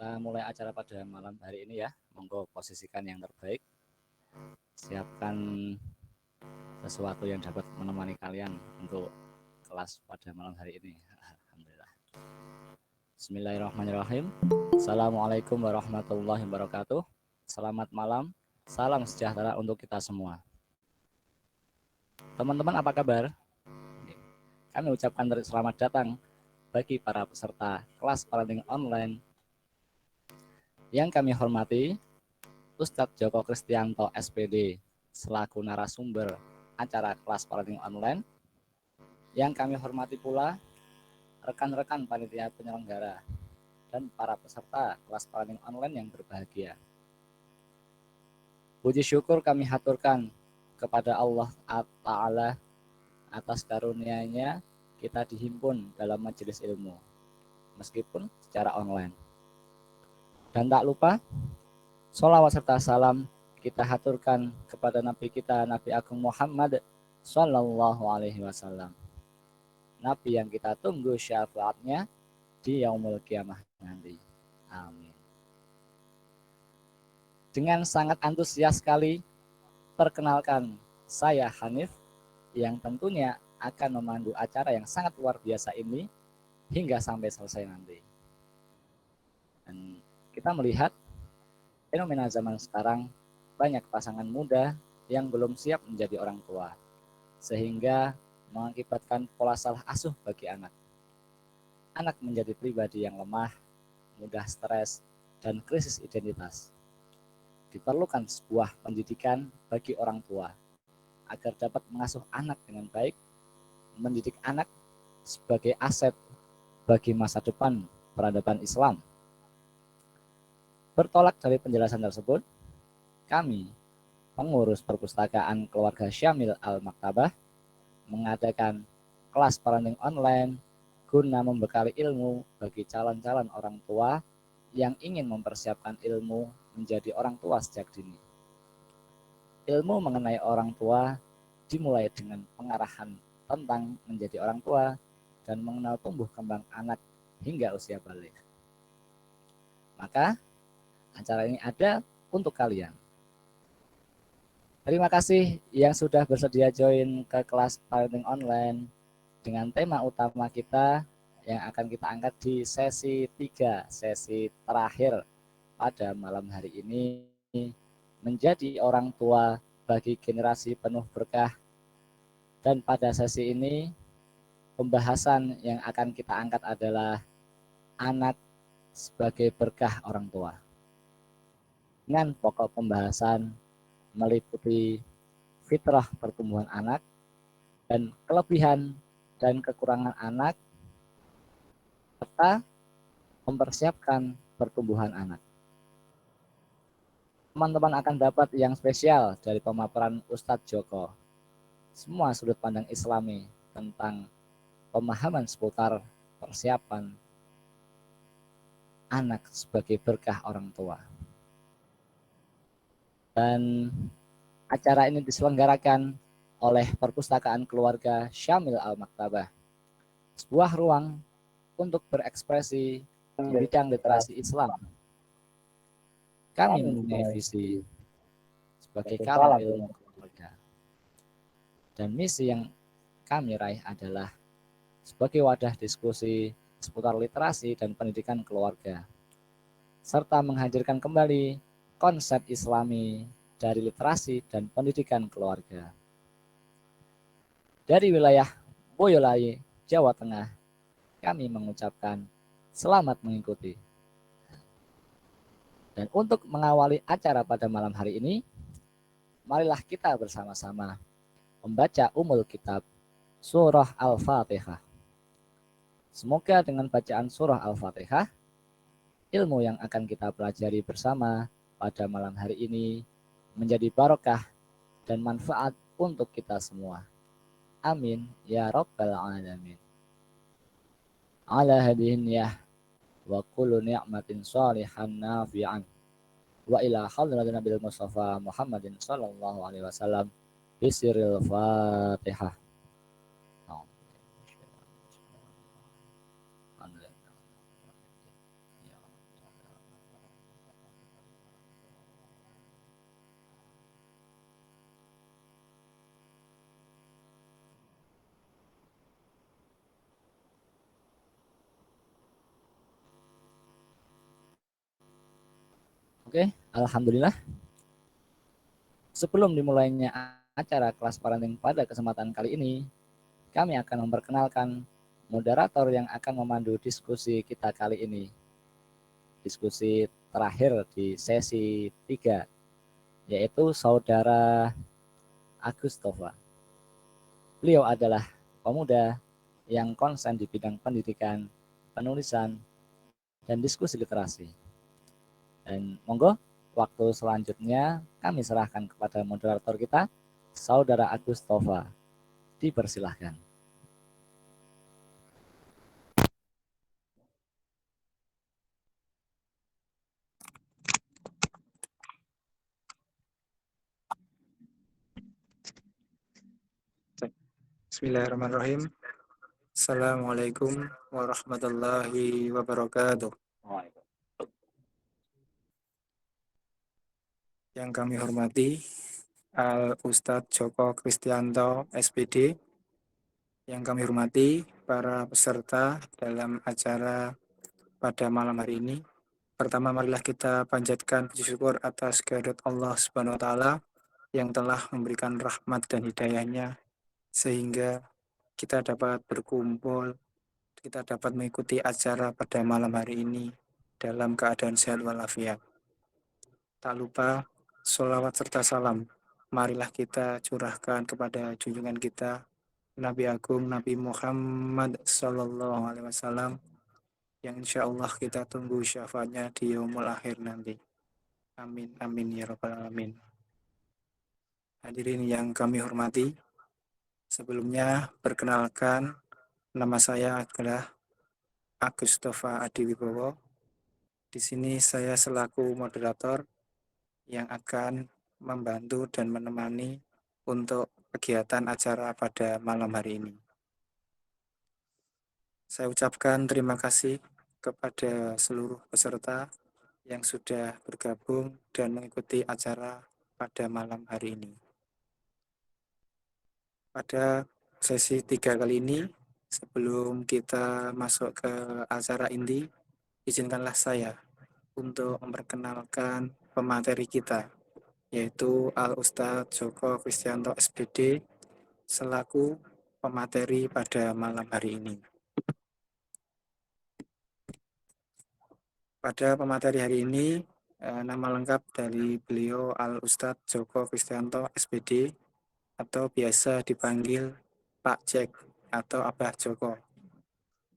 Kita mulai acara pada malam hari ini ya. Monggo posisikan yang terbaik. Siapkan sesuatu yang dapat menemani kalian untuk kelas pada malam hari ini. Alhamdulillah. Bismillahirrahmanirrahim. Assalamualaikum warahmatullahi wabarakatuh. Selamat malam. Salam sejahtera untuk kita semua. Teman-teman apa kabar? Kami ucapkan selamat datang bagi para peserta kelas parenting online yang kami hormati Ustadz Joko Kristianto SPD selaku narasumber acara kelas parenting online. Yang kami hormati pula rekan-rekan panitia penyelenggara dan para peserta kelas parenting online yang berbahagia. Puji syukur kami haturkan kepada Allah Ta'ala atas karunia-Nya kita dihimpun dalam majelis ilmu meskipun secara online. Dan tak lupa sholawat serta salam kita haturkan kepada Nabi kita, Nabi Agung Muhammad Sallallahu Alaihi Wasallam. Nabi yang kita tunggu syafaatnya di yaumul kiamah nanti. Amin. Dengan sangat antusias sekali, perkenalkan saya Hanif yang tentunya akan memandu acara yang sangat luar biasa ini hingga sampai selesai nanti. Dan kita melihat fenomena zaman sekarang banyak pasangan muda yang belum siap menjadi orang tua, sehingga mengakibatkan pola salah asuh bagi anak. Anak menjadi pribadi yang lemah, mudah stres, dan krisis identitas. Diperlukan sebuah pendidikan bagi orang tua agar dapat mengasuh anak dengan baik, mendidik anak sebagai aset bagi masa depan peradaban Islam. Bertolak dari penjelasan tersebut, kami, pengurus perpustakaan keluarga Syamil Al-Maktabah, mengadakan kelas parenting online guna membekali ilmu bagi calon-calon orang tua yang ingin mempersiapkan ilmu menjadi orang tua sejak dini. Ilmu mengenai orang tua dimulai dengan pengarahan tentang menjadi orang tua dan mengenal tumbuh kembang anak hingga usia balik. Maka acara ini ada untuk kalian. Terima kasih yang sudah bersedia join ke kelas parenting online dengan tema utama kita yang akan kita angkat di sesi 3, sesi terakhir pada malam hari ini, menjadi orang tua bagi generasi penuh berkah. Dan pada sesi ini pembahasan yang akan kita angkat adalah anak sebagai berkah orang tua. Dengan pokok pembahasan meliputi fitrah pertumbuhan anak dan kelebihan dan kekurangan anak serta mempersiapkan pertumbuhan anak. Teman-teman akan dapat yang spesial dari pemaparan Ustadz Joko. Semua sudut pandang Islami tentang pemahaman seputar persiapan anak sebagai berkah orang tua. Dan acara ini diselenggarakan oleh Perpustakaan Keluarga Syamil Al-Maktabah, sebuah ruang untuk berekspresi di bidang literasi Islam. Kami mempunyai visi sebagai kalam ilmu keluarga. Dan misi yang kami raih adalah sebagai wadah diskusi seputar literasi dan pendidikan keluarga, serta menghadirkan kembali konsep Islami dari literasi dan pendidikan keluarga. Dari wilayah Boyolali, Jawa Tengah, kami mengucapkan selamat mengikuti. Dan untuk mengawali acara pada malam hari ini, marilah kita bersama-sama membaca umul kitab surah Al-Fatihah. Semoga dengan bacaan surah Al-Fatihah, ilmu yang akan kita pelajari bersama pada malam hari ini menjadi barokah dan manfaat untuk kita semua. Amin ya rabbal alamin. Ala hadihin ya wa kullu ni'matin shalihan nafi'an wa ila hadratin Nabil Mustafa Muhammadin sallallahu alaihi wasallam bisiril Fatihah. Oke, alhamdulillah. Sebelum dimulainya acara kelas parenting pada kesempatan kali ini, kami akan memperkenalkan moderator yang akan memandu diskusi kita kali ini. Diskusi terakhir di sesi 3, yaitu Saudara Agus Tova. Beliau adalah pemuda yang konsen di bidang pendidikan, penulisan, dan diskusi literasi. Dan monggo, waktu selanjutnya kami serahkan kepada moderator kita, Saudara Agus Tova. Dipersilahkan. Bismillahirrahmanirrahim. Assalamualaikum warahmatullahi wabarakatuh. Yang kami hormati Al Ustadz Joko Kristianto SPD. Yang kami hormati para peserta dalam acara pada malam hari ini. Pertama, marilah kita panjatkan puji syukur atas kehadirat Allah Subhanahu wa taala yang telah memberikan rahmat dan hidayahnya sehingga kita dapat berkumpul, kita dapat mengikuti acara pada malam hari ini dalam keadaan sehat walafiat. Tak lupa, sholawat serta salam, marilah kita curahkan kepada junjungan kita, Nabi Agung Nabi Muhammad Sallallahu Alaihi Wasallam, yang insya Allah kita tunggu syafaatnya di yaumul akhir nanti. Amin, amin, ya rabbal alamin. Hadirin yang kami hormati, sebelumnya perkenalkan, nama saya adalah Agus Tova Adiwibowo. Di sini saya selaku moderator yang akan membantu dan menemani untuk kegiatan acara pada malam hari ini. Saya ucapkan terima kasih kepada seluruh peserta yang sudah bergabung dan mengikuti acara pada malam hari ini. Pada sesi 3 kali ini, sebelum kita masuk ke acara inti, izinkanlah saya untuk memperkenalkan pemateri kita, yaitu Al Ustadz Joko Kristianto SPD selaku pemateri pada malam hari ini. Pada pemateri hari ini, nama lengkap dari beliau Al Ustadz Joko Kristianto SPD atau biasa dipanggil Pak Jack atau Abah Joko.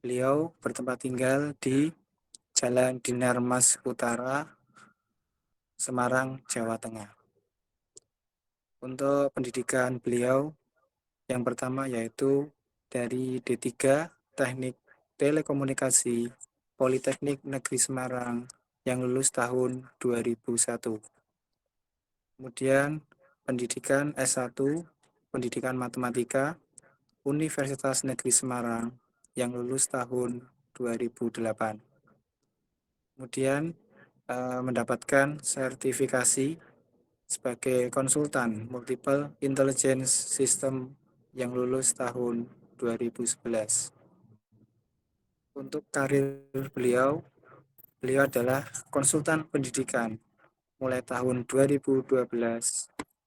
Beliau bertempat tinggal di Jalan Dinar Mas Utara, Semarang, Jawa Tengah. Untuk pendidikan beliau, yang pertama yaitu dari D3 Teknik Telekomunikasi Politeknik Negeri Semarang yang lulus tahun 2001. Kemudian pendidikan S1 Pendidikan Matematika Universitas Negeri Semarang yang lulus tahun 2008. Kemudian mendapatkan sertifikasi sebagai konsultan Multiple Intelligence System yang lulus tahun 2011. Untuk karir beliau adalah konsultan pendidikan mulai tahun 2012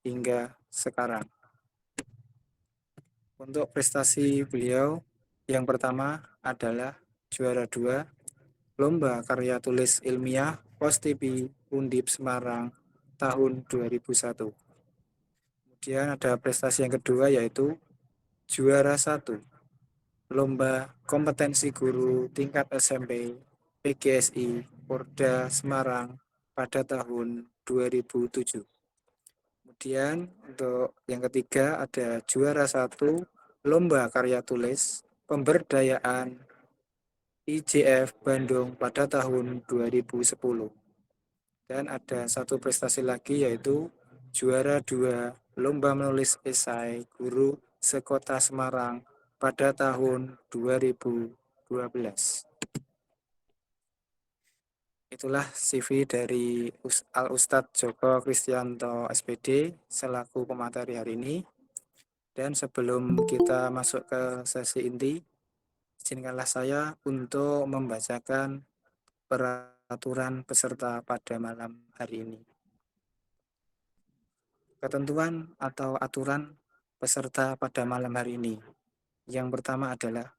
hingga sekarang. Untuk prestasi beliau, yang pertama adalah juara 2 Lomba Karya Tulis Ilmiah POS-TV Undip Semarang tahun 2001. Kemudian ada prestasi yang kedua yaitu juara 1 Lomba Kompetensi Guru Tingkat SMP PGSI Porda Semarang pada tahun 2007. Kemudian untuk yang ketiga ada juara 1 Lomba Karya Tulis Pemberdayaan IJF Bandung pada tahun 2010. Dan ada satu prestasi lagi yaitu juara 2 Lomba Menulis Esai Guru Sekota Semarang pada tahun 2012. Itulah CV dari Al Ustadz Joko Kristianto SPD selaku pemateri hari ini. Dan sebelum kita masuk ke sesi inti, izinkanlah saya untuk membacakan peraturan peserta pada malam hari ini. Ketentuan atau aturan peserta pada malam hari ini. Yang pertama adalah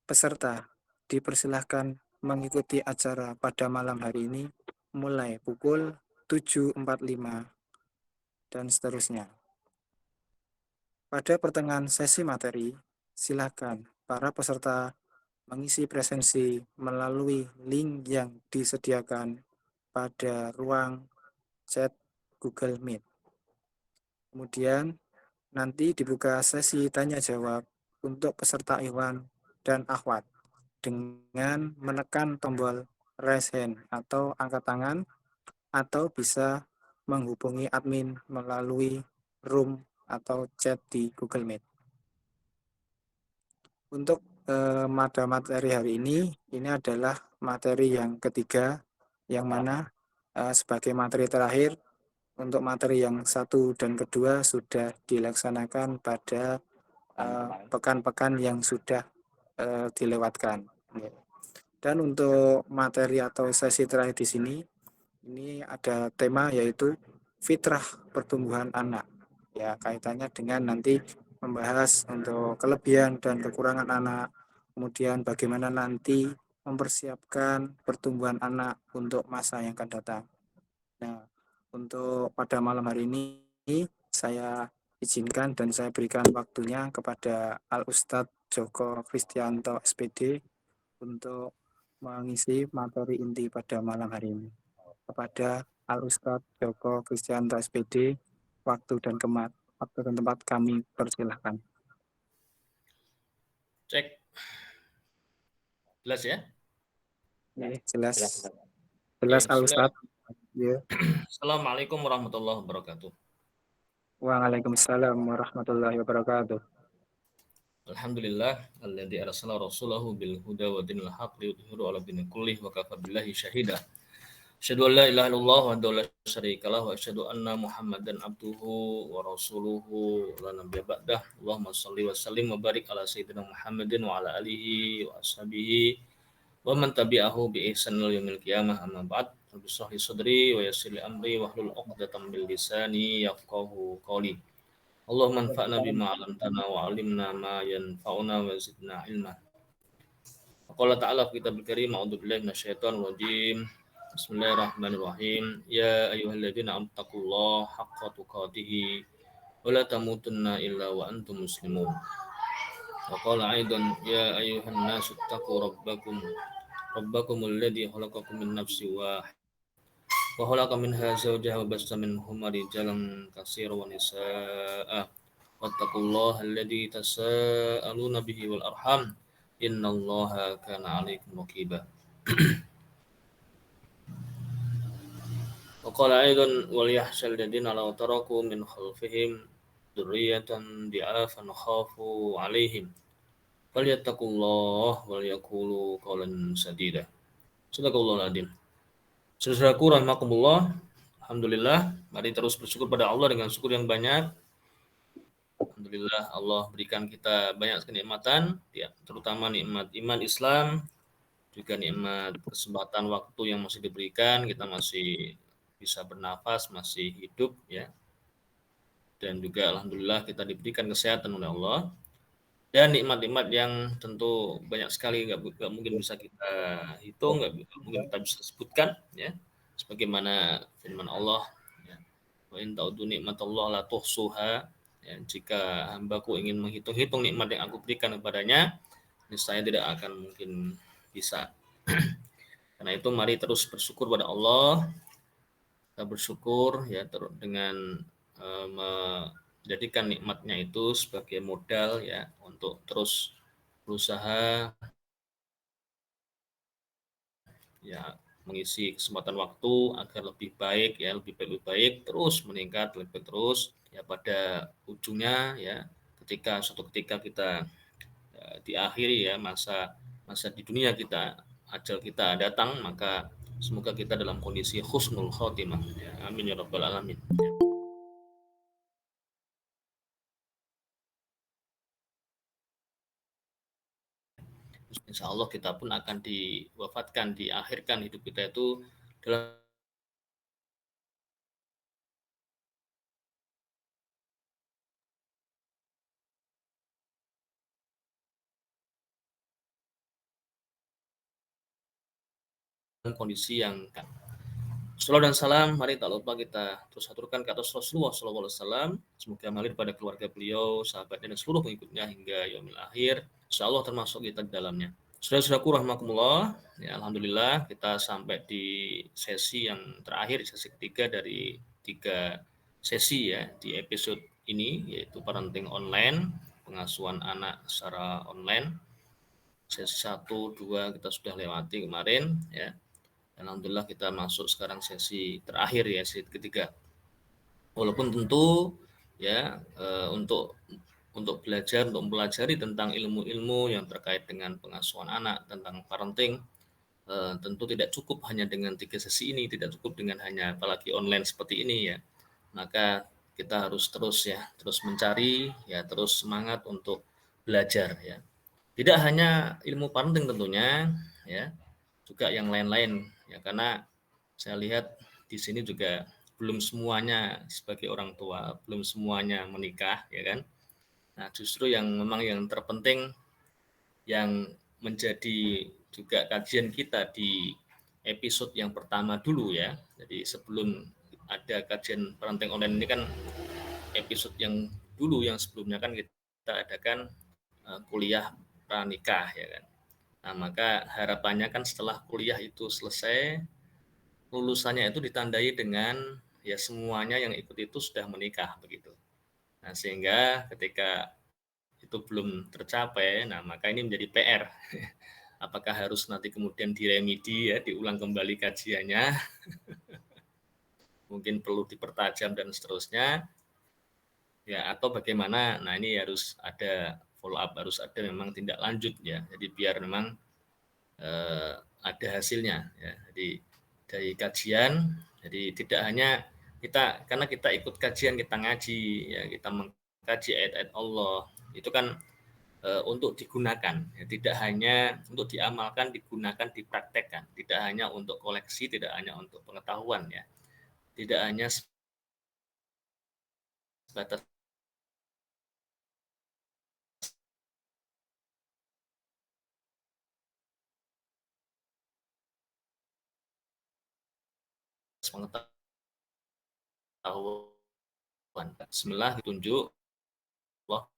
peserta dipersilahkan mengikuti acara pada malam hari ini mulai pukul 7.45 dan seterusnya. Pada pertengahan sesi materi, silakan para peserta mengisi presensi melalui link yang disediakan pada ruang chat Google Meet. Kemudian nanti dibuka sesi tanya jawab untuk peserta Iwan dan Akhwat dengan menekan tombol raise hand atau angkat tangan, atau bisa menghubungi admin melalui room atau chat di Google Meet. Untuk mata materi hari ini adalah materi yang ketiga, yang mana sebagai materi terakhir untuk materi yang satu dan kedua sudah dilaksanakan pada pekan-pekan yang sudah dilewatkan. Dan untuk materi atau sesi terakhir di sini, ini ada tema yaitu fitrah pertumbuhan anak. Ya, kaitannya dengan nanti membahas untuk kelebihan dan kekurangan anak, kemudian bagaimana nanti mempersiapkan pertumbuhan anak untuk masa yang akan datang. Nah, untuk pada malam hari ini saya izinkan dan saya berikan waktunya kepada Al Ustadz Joko Kristianto SPD untuk mengisi materi inti pada malam hari ini. Kepada Al Ustadz Joko Kristianto SPD, waktu dan tempat kami persilahkan. Cek. Jelas ya? Jelas. Jelas Al Ustadz. Ya. Assalamualaikum warahmatullahi wabarakatuh. Waalaikumsalam warahmatullahi wabarakatuh. Alhamdulillah alladzi arsala rasulahu bil huda wa dinil haqq liyudhhirahu 'ala dini kullih wa kafa billahi syahida. Asyhadu an la ilaha illallah wa la syarika lah wa asyhadu anna Muhammadan abduhu wa rasuluhu la nabiyya ba'dah. Allahumma shalli wa sallim wa barik ala sayyidina Muhammadin wa ala alihi wa ashabihi wa man tabi'ahu bi ihsan ila yaumil qiyamah, amma ba'd. Rabbi shrah li sadri wa yassir li amri wa hlul 'uqdatam min lisani yafqahu qawli. Allahumma anfa'na bima 'allamtana wa 'allimna ma yanfa'una wa zidna ilma. Qala ta'ala fi kitabil karim, a'udzu billahi minasyaitonir rajim. Bismillahirrahmanirrahim. Ya ayyuhalladzina amanu taqullaha haqqa tuqatih wa la tamutunna illa wa antum muslimun. Wa qala aidan ya ayyuhan nasu taqu rabbakumul ladzi khalaqakum min nafsin wahidah wa khalaqa minha zawjaha wa bassa minhuma rijalan katsiran wa nisaa'a wattaqullaha alladzi tasaaluna bihi wal arham innallaha kana 'alaikum raqiba. Wa qala aidan wal yahshal ladina law taraku min khalfihim dzurriyyatan di'afan khafu 'alaihim falyattaqullaha wal yaqulu qawlan sadida. Sadaqallahul adzim. Saudaraku rahimakumullah, alhamdulillah, mari terus bersyukur pada Allah dengan syukur yang banyak. Alhamdulillah Allah berikan kita banyak kenikmatan, ya, terutama nikmat iman Islam, juga nikmat kesempatan waktu yang masih diberikan, kita masih bisa bernafas, masih hidup, ya. Dan juga alhamdulillah kita diberikan kesehatan oleh Allah. Dan nikmat-nikmat yang tentu banyak sekali, nggak mungkin bisa kita hitung, nggak mungkin kita bisa sebutkan, ya. Sebagaimana firman Allah, ya, wa in ta'udzu nikmatallah la tuhsuha, ya, jika hambaku ingin menghitung-hitung nikmat yang aku berikan kepadanya, niscaya tidak akan mungkin bisa. Karena itu mari terus bersyukur pada Allah. Kita bersyukur, ya, dengan menjadikan nikmatnya itu sebagai modal, ya, untuk terus berusaha, ya, mengisi kesempatan waktu agar lebih baik, ya, lebih baik terus meningkat, lebih terus, ya, pada ujungnya, ya, suatu ketika kita di akhir, ya, masa di dunia kita, ajal kita datang, maka semoga kita dalam kondisi husnul khotimah, ya. Amin ya rabbal alamin. Insya Allah kita pun akan diwafatkan, diakhirkan hidup kita itu dalam kondisi yang Salam dan salam, mari tak lupa kita terus aturkan ke atas Rasulullah SAW. Semoga mengalir pada keluarga beliau, sahabatnya, dan seluruh pengikutnya hingga yaumil akhir. Insya Allah termasuk kita di dalamnya. Saudara-saudaraku rahmatullah, ya Alhamdulillah kita sampai di sesi yang terakhir, sesi ketiga dari 3 sesi ya di episode ini, yaitu parenting online, pengasuhan anak secara online. Sesi 1, 2 kita sudah lewati kemarin ya. Alhamdulillah kita masuk sekarang sesi terakhir ya, sesi ketiga. Walaupun tentu ya untuk belajar, untuk mempelajari tentang ilmu-ilmu yang terkait dengan pengasuhan anak, tentang parenting, tentu tidak cukup hanya dengan 3 sesi ini, tidak cukup dengan hanya apalagi online seperti ini ya. Maka kita harus terus mencari ya, terus semangat untuk belajar ya. Tidak hanya ilmu parenting tentunya ya, juga yang lain-lain ya, karena saya lihat di sini juga belum semuanya sebagai orang tua, belum semuanya menikah ya kan. Nah, justru yang memang yang terpenting yang menjadi juga kajian kita di episode yang pertama dulu ya. Jadi sebelum ada kajian parenting online ini kan episode yang dulu yang sebelumnya kan kita adakan kuliah pranikah ya kan. Nah, maka harapannya kan setelah kuliah itu selesai, lulusannya itu ditandai dengan ya semuanya yang ikut itu sudah menikah begitu. Nah, sehingga ketika itu belum tercapai, nah maka ini menjadi PR. Apakah harus nanti kemudian diremedi ya, diulang kembali kajiannya, mungkin perlu dipertajam dan seterusnya, ya atau bagaimana? Nah ini harus ada follow up, harus ada memang tindak lanjut ya. Jadi biar memang ada hasilnya ya. Jadi dari kajian, jadi tidak hanya kita karena kita ikut kajian, kita ngaji ya, kita mengkaji ayat-ayat Allah itu kan untuk digunakan ya, tidak hanya untuk diamalkan, digunakan, dipraktekkan, tidak hanya untuk koleksi, tidak hanya untuk pengetahuan ya, tidak hanya sebatas pengetahuan. Bismillah ditunjuk Allah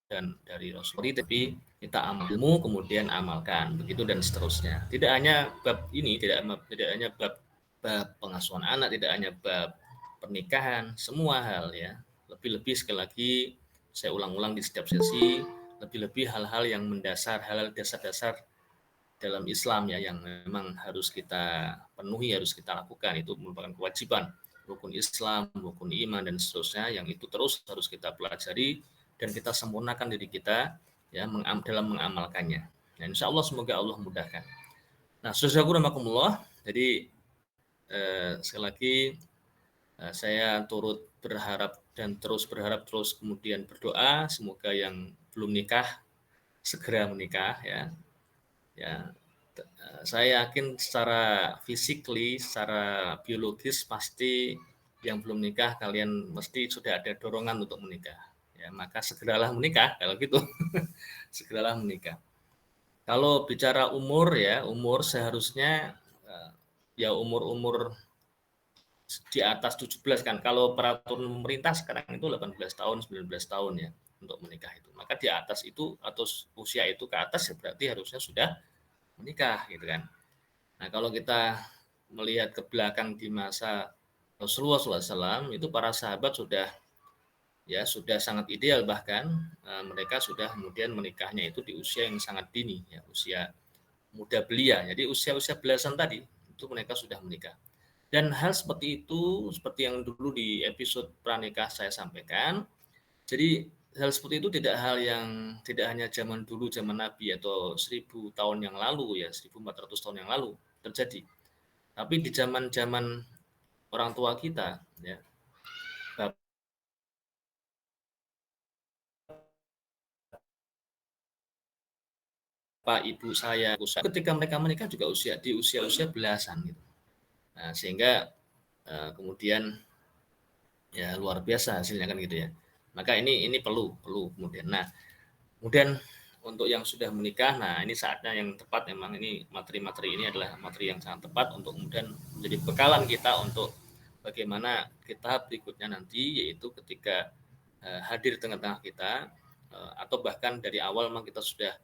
dan dari Rasulullah, tapi kita amal ilmu kemudian amalkan begitu dan seterusnya. Tidak hanya bab ini, tidak hanya bab pengasuhan anak, tidak hanya bab pernikahan, semua hal ya. Lebih-lebih sekali lagi saya ulang-ulang di setiap sesi, lebih-lebih hal-hal yang mendasar, hal-hal dasar-dasar dalam Islam ya yang memang harus kita penuhi, harus kita lakukan, itu merupakan kewajiban rukun Islam, rukun iman dan seterusnya yang itu terus harus kita pelajari dan kita sempurnakan diri kita ya dalam mengamalkannya. Dan insya Allah semoga Allah mudahkan. Nah, saudaraku rahimakumullah, jadi sekali lagi saya turut berharap dan terus berharap terus kemudian berdoa semoga yang belum nikah segera menikah ya. Ya, saya yakin secara physically, secara biologis pasti yang belum nikah kalian mesti sudah ada dorongan untuk menikah. Ya, maka segeralah menikah kalau gitu. Segeralah menikah. Kalau bicara umur ya, umur seharusnya ya umur-umur di atas 17 kan. Kalau peraturan pemerintah sekarang itu 18 tahun, 19 tahun ya untuk menikah itu. Maka di atas itu atau usia itu ke atas ya berarti harusnya sudah menikah gitu kan. Nah, kalau kita melihat ke belakang di masa Rasulullah SAW itu para sahabat sudah sangat ideal, bahkan mereka sudah kemudian menikahnya itu di usia yang sangat dini ya, usia muda belia. Jadi usia-usia belasan tadi itu mereka sudah menikah. Dan hal seperti itu seperti yang dulu di episode pranikah saya sampaikan. Jadi hal seperti itu tidak hanya zaman dulu, zaman Nabi atau 1000 tahun yang lalu ya, 1400 tahun yang lalu terjadi. Tapi di zaman-zaman orang tua kita ya, bapak ibu saya ketika mereka menikah juga di usia belasan gitu. Nah, sehingga kemudian ya luar biasa hasilnya kan gitu ya. Maka ini perlu kemudian. Nah, kemudian untuk yang sudah menikah, nah ini saatnya yang tepat, memang ini materi-materi ini adalah materi yang sangat tepat untuk kemudian menjadi bekalan kita untuk bagaimana kita berikutnya nanti, yaitu ketika hadir di tengah-tengah kita atau bahkan dari awal memang kita sudah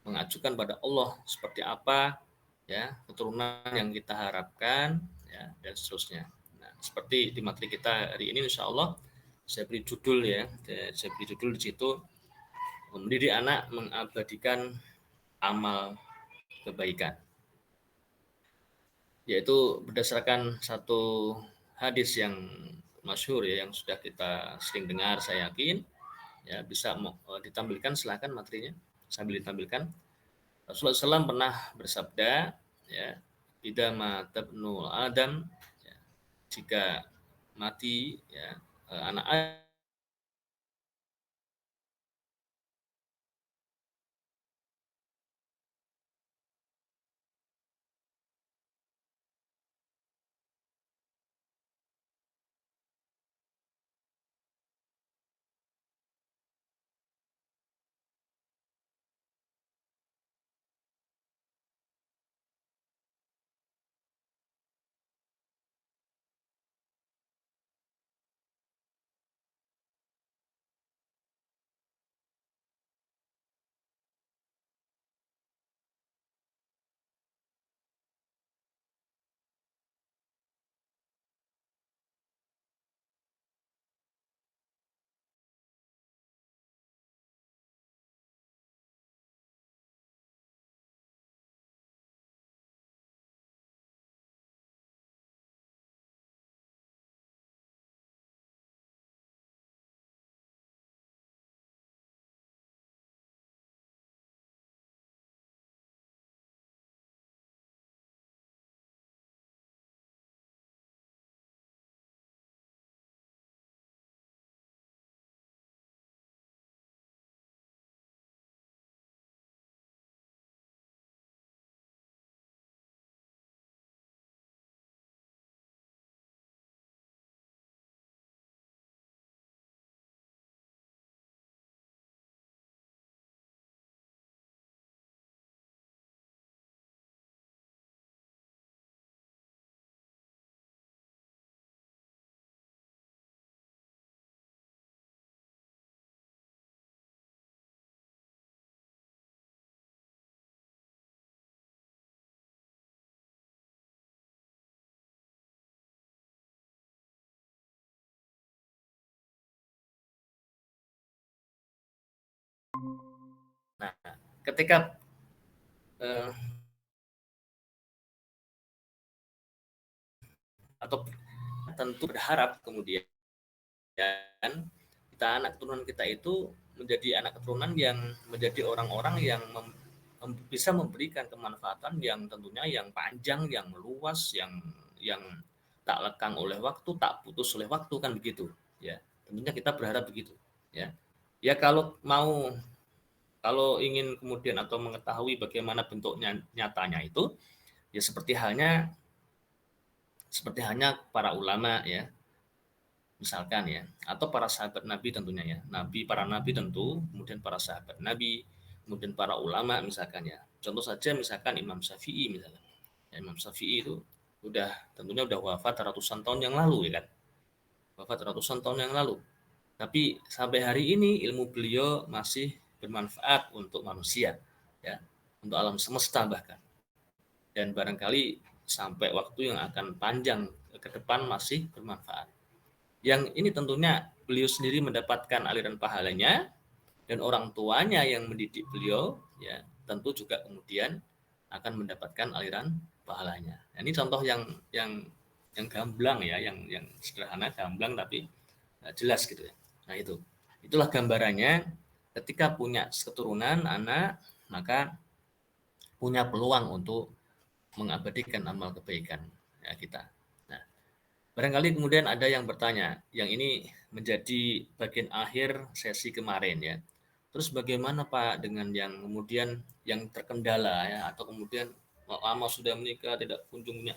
mengajukan pada Allah seperti apa ya keturunan yang kita harapkan ya, dan seterusnya. Nah, seperti di materi kita hari ini insya Allah saya beri judul ya, saya beri judul di situ, mendidik anak mengabadikan amal kebaikan, yaitu berdasarkan satu hadis yang masyhur ya, yang sudah kita sering dengar saya yakin ya, bisa ditampilkan, silakan materinya sambil ditampilkan. Rasulullah SAW pernah bersabda ya, idza mata ibnu Adam ya, jika mati ya anak nah, ketika eh, atau tentu berharap kemudian kita anak keturunan kita itu menjadi anak keturunan yang menjadi orang-orang yang bisa memberikan kemanfaatan yang tentunya yang panjang, yang luas, yang tak lekang oleh waktu, tak putus oleh waktu, kan begitu ya. Tentunya kita berharap begitu ya. Ya kalau ingin kemudian atau mengetahui bagaimana bentuknya nyatanya itu ya seperti hanya para ulama ya, misalkan ya, atau para sahabat Nabi tentunya ya, para nabi tentu, kemudian para sahabat Nabi, kemudian para ulama misalkan ya. Contoh saja misalkan Imam Syafi'i misalkan. Ya, Imam Syafi'i itu tentunya udah wafat ratusan tahun yang lalu ya kan. Wafat ratusan tahun yang lalu. Tapi sampai hari ini ilmu beliau masih bermanfaat untuk manusia ya, untuk alam semesta bahkan. Dan barangkali sampai waktu yang akan panjang ke depan masih bermanfaat. Yang ini tentunya beliau sendiri mendapatkan aliran pahalanya, dan orang tuanya yang mendidik beliau ya tentu juga kemudian akan mendapatkan aliran pahalanya. Nah, ini contoh yang gamblang ya, yang sederhana, gamblang tapi jelas gitu ya. Nah itu. Itulah gambarannya, ketika punya keturunan anak, maka punya peluang untuk mengabadikan amal kebaikan ya kita. Nah, barangkali kemudian ada yang bertanya, yang ini menjadi bagian akhir sesi kemarin ya. Terus bagaimana Pak dengan yang kemudian yang terkendala ya, atau kemudian lama sudah menikah tidak kunjung punya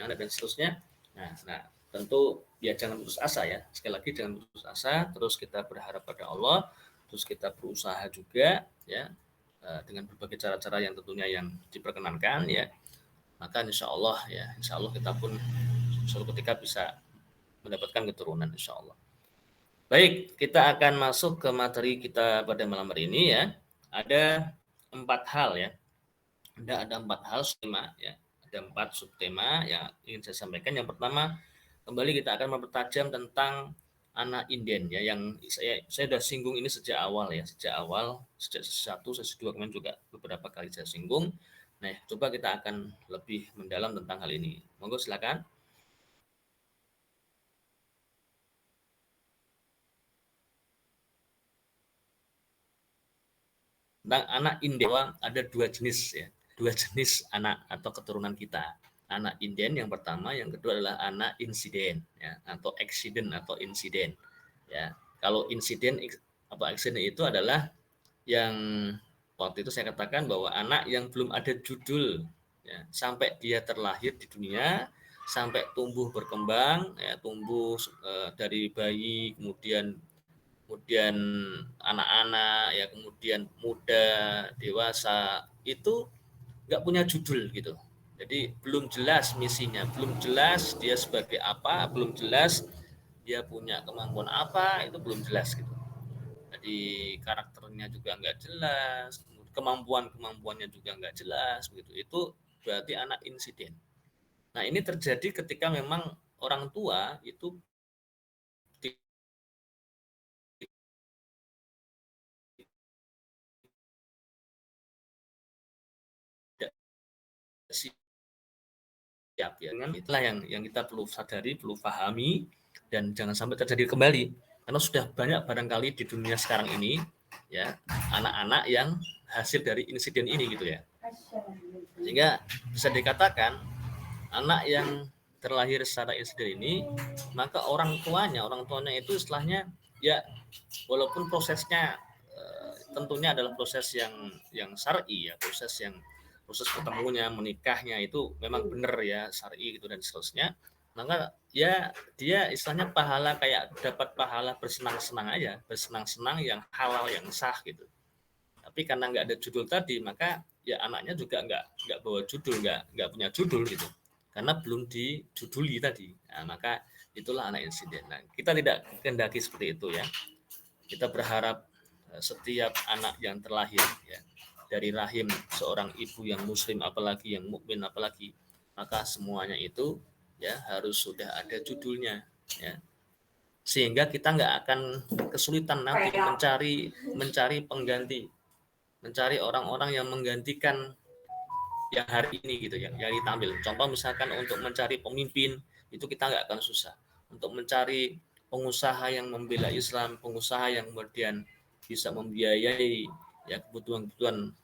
anak dan seterusnya. Nah, tentu ya jangan putus asa ya. Sekali lagi jangan putus asa, terus kita berharap pada Allah, terus kita berusaha juga ya dengan berbagai cara-cara yang tentunya yang diperkenankan ya. Maka insya Allah ya, insya Allah kita pun suatu ketika bisa mendapatkan keturunan insya Allah. Baik, kita akan masuk ke materi kita pada malam hari ini ya. Ada 4 hal ya. Ada 4 hal tema ya. Ada 4 subtema yang ingin saya sampaikan. Yang pertama, kembali kita akan mempertajam tentang anak inden ya, yang saya sudah singgung ini sejak awal ya, sejak sesi 1, sesi 2 kemarin juga beberapa kali saya singgung. Nah, coba kita akan lebih mendalam tentang hal ini. Monggo silakan. Tentang anak inden ada 2 jenis ya, 2 jenis anak atau keturunan kita. Anak inden yang pertama, yang kedua adalah anak insiden ya, atau accident atau insiden ya. Kalau insiden atau accident itu adalah yang waktu itu saya katakan bahwa anak yang belum ada judul ya, sampai dia terlahir di dunia, sampai tumbuh berkembang ya, tumbuh dari bayi, kemudian anak-anak ya, kemudian muda, dewasa, itu nggak punya judul gitu. Jadi belum jelas misinya, belum jelas dia sebagai apa, belum jelas dia punya kemampuan apa, itu belum jelas gitu. Jadi karakternya juga nggak jelas, kemampuannya juga nggak jelas begitu. Itu berarti anak insiden. Nah, ini terjadi ketika memang orang tua itu tidak siap ya. Itulah yang kita perlu sadari, perlu pahami, dan jangan sampai terjadi kembali. Karena sudah banyak barangkali di dunia sekarang ini ya, anak-anak yang hasil dari insiden ini gitu ya. Sehingga bisa dikatakan anak yang terlahir secara insiden ini, maka orang tuanya itu istilahnya ya, walaupun prosesnya tentunya adalah proses yang syar'i ya, proses ketemunya, menikahnya itu memang benar ya, syar'i gitu dan seterusnya. Maka ya dia istilahnya pahala, kayak dapat pahala bersenang-senang aja, bersenang-senang yang halal, yang sah gitu. Tapi karena nggak ada judul tadi, maka ya anaknya juga nggak bawa judul, nggak punya judul gitu, karena belum dijuduli tadi. Nah, maka itulah anak insiden. Nah, kita tidak kehendaki seperti itu ya. Kita berharap setiap anak yang terlahir ya, dari rahim seorang ibu yang muslim, apalagi yang mukmin, apalagi, maka semuanya itu ya harus sudah ada judulnya ya, sehingga kita nggak akan kesulitan nanti mencari pengganti, mencari orang-orang yang menggantikan yang hari ini gitu ya, yang ditampil. Contoh misalkan untuk mencari pemimpin itu kita nggak akan susah. Untuk mencari pengusaha yang membela Islam, pengusaha yang kemudian bisa membiayai ya kebutuhan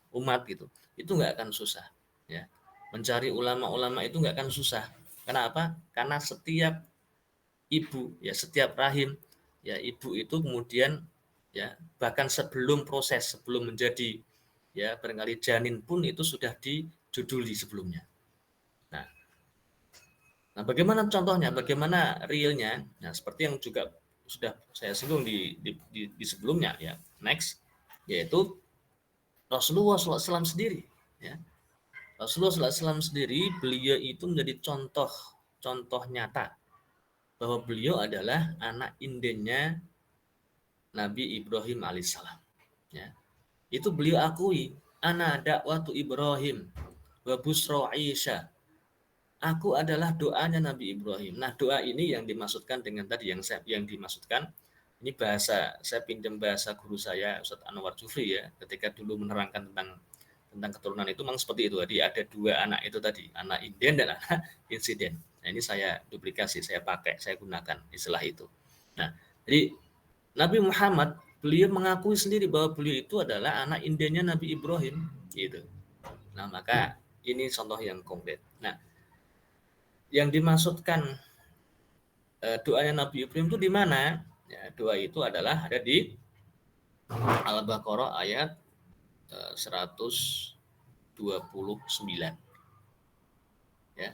umat gitu, itu nggak akan susah ya. Mencari ulama-ulama itu nggak akan susah. Kenapa? Karena setiap ibu ya, setiap rahim ya, ibu itu kemudian ya, bahkan sebelum menjadi ya barangkali janin pun itu sudah dijuduli sebelumnya. Nah, bagaimana contohnya, bagaimana realnya? Nah, seperti yang juga sudah saya singgung di sebelumnya ya. Next, yaitu Rasulullah SAW sendiri ya. Rasulullah SAW sendiri, beliau itu menjadi contoh nyata bahwa beliau adalah anak indennya Nabi Ibrahim alaihissalam ya. Itu beliau akui, ana dakwatu Ibrahim wa busra Isa. Aku adalah doanya Nabi Ibrahim. Nah, doa ini yang dimaksudkan dengan tadi yang dimaksudkan ini bahasa, saya pinjam bahasa guru saya Ustaz Anwar Jufri ya, ketika dulu menerangkan tentang keturunan itu memang seperti itu. Jadi ada 2 anak itu tadi, anak inden dan anak insiden. Nah, ini saya duplikasi, saya pakai, saya gunakan istilah itu. Nah, jadi Nabi Muhammad beliau mengakui sendiri bahwa beliau itu adalah anak indianya Nabi Ibrahim gitu. Nah, maka ini contoh yang konkret. Nah, yang dimaksudkan doanya Nabi Ibrahim itu di mana? Ya, doa itu adalah ada di Al-Baqarah ayat 129. Ya.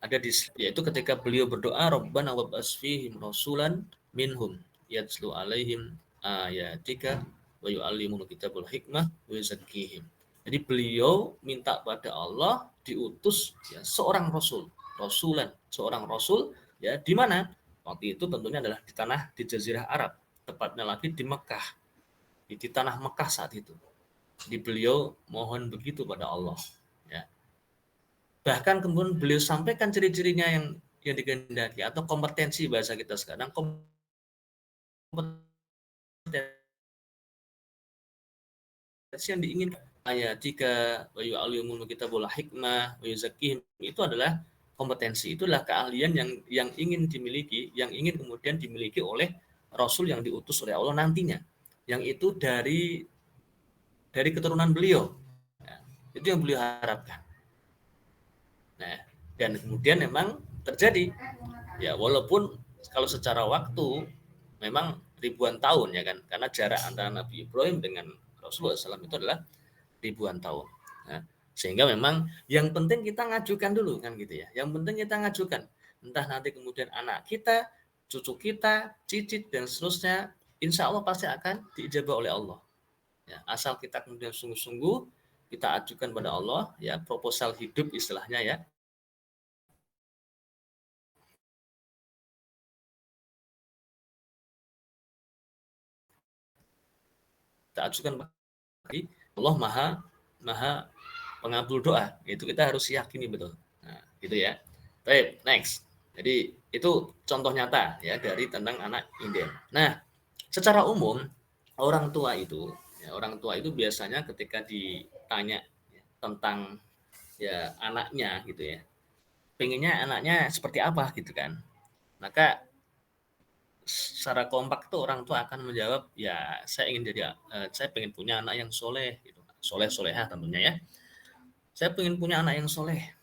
Ada di yaitu ketika beliau berdoa Rabbana wab'ats fihim rasulan minhum yatslu alaihim ayatika wa yu'allimul kitabul hikmah wa yuzakkihim. Jadi beliau minta pada Allah diutus ya seorang rasul, seorang rasul ya di mana? Waktu itu tentunya adalah di Jazirah Arab, tepatnya lagi di Mekah. Di tanah Mekah saat itu. Jadi beliau mohon begitu pada Allah ya. Bahkan kemudian beliau sampaikan ciri-cirinya yang dikehendaki atau kompetensi bahasa kita sekarang, kompetensi yang diinginkan ayat 3 wa yu'allimul kitabul hikmah wa yuzakkihim itu adalah kompetensi, itulah keahlian yang ingin dimiliki, yang ingin kemudian dimiliki oleh rasul yang diutus oleh Allah nantinya. Yang itu dari keturunan beliau. Nah, itu yang beliau harapkan. Nah, dan kemudian memang terjadi. Ya, walaupun kalau secara waktu memang ribuan tahun ya kan, karena jarak antara Nabi Ibrahim dengan Rasulullah SAW itu adalah ribuan tahun. Nah, sehingga memang yang penting kita ngajukan dulu kan gitu ya. Yang penting kita ngajukan. Entah nanti kemudian anak kita, cucu kita, cicit dan seterusnya, insya Allah pasti akan diijabah oleh Allah. Ya, asal kita kemudian sungguh-sungguh kita ajukan pada Allah ya proposal hidup istilahnya ya. Kita ajukan bagi Allah maha pengabul doa. Itu kita harus yakini betul. Nah, gitu ya. Baik, next. Jadi itu contoh nyata ya dari tentang anak inden. Nah, secara umum orang tua itu biasanya ketika ditanya tentang ya anaknya gitu ya, pengennya anaknya seperti apa gitu kan, maka secara kompak tuh orang tua akan menjawab ya saya pengen punya anak yang soleh gitu, soleh solehah tentunya ya, saya pengen punya anak yang soleh.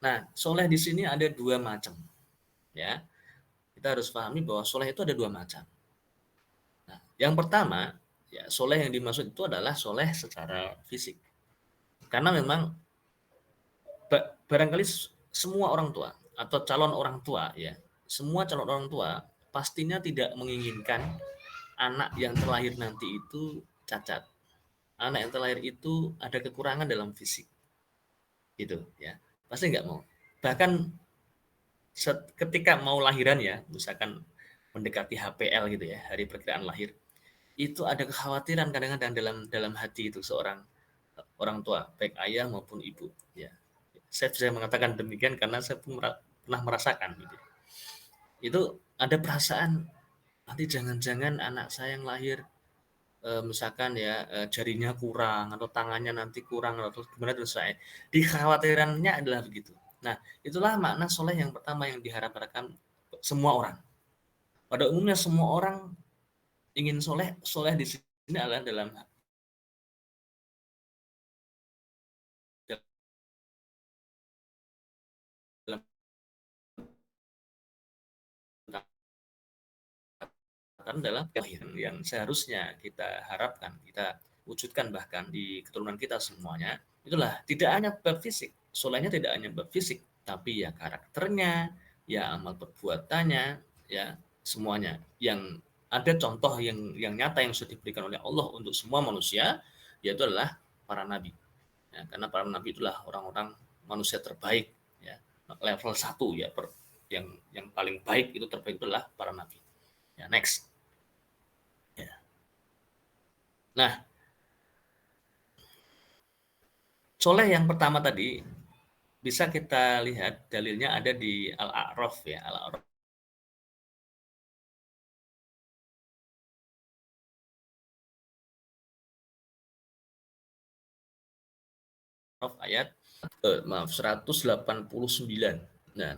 Nah soleh di sini ada dua macam ya, kita harus pahami bahwa soleh itu ada dua macam. Nah, yang pertama ya soleh yang dimaksud itu adalah soleh secara fisik, karena memang barangkali semua orang tua atau calon orang tua ya, semua calon orang tua pastinya tidak menginginkan anak yang terlahir nanti itu cacat, anak yang terlahir itu ada kekurangan dalam fisik, gitu ya, pasti nggak mau. Bahkan ketika mau lahiran ya, misalkan mendekati HPL gitu ya, hari perkiraan lahir, itu ada kekhawatiran kadang-kadang dalam hati itu seorang orang tua, baik ayah maupun ibu ya. Saya bisa mengatakan demikian karena saya pun pernah merasakan gitu. Itu ada perasaan nanti jangan-jangan anak saya yang lahir misalkan ya jarinya kurang atau tangannya nanti kurang atau gimana terus saya. Dikhawatirannya adalah begitu. Nah, itulah makna soleh yang pertama yang diharapkan semua orang. Pada umumnya semua orang ingin soleh, soleh di sini adalah dalam adalah yang seharusnya kita harapkan, kita wujudkan bahkan di keturunan kita semuanya. Itulah tidak hanya bab fisik, solehnya tidak hanya bab fisik, tapi ya karakternya, ya amal perbuatannya, ya semuanya. Yang ada contoh yang nyata yang sudah diberikan oleh Allah untuk semua manusia, yaitu adalah para nabi. Ya, karena para nabi itulah orang-orang manusia terbaik, ya level 1 ya, yang paling baik itu terbaik itulah para nabi. Ya, next. Ya. Nah, soleh yang pertama tadi bisa kita lihat dalilnya ada di Al-A'raf ya, Al-A'raf ayat Maaf 189. Nah,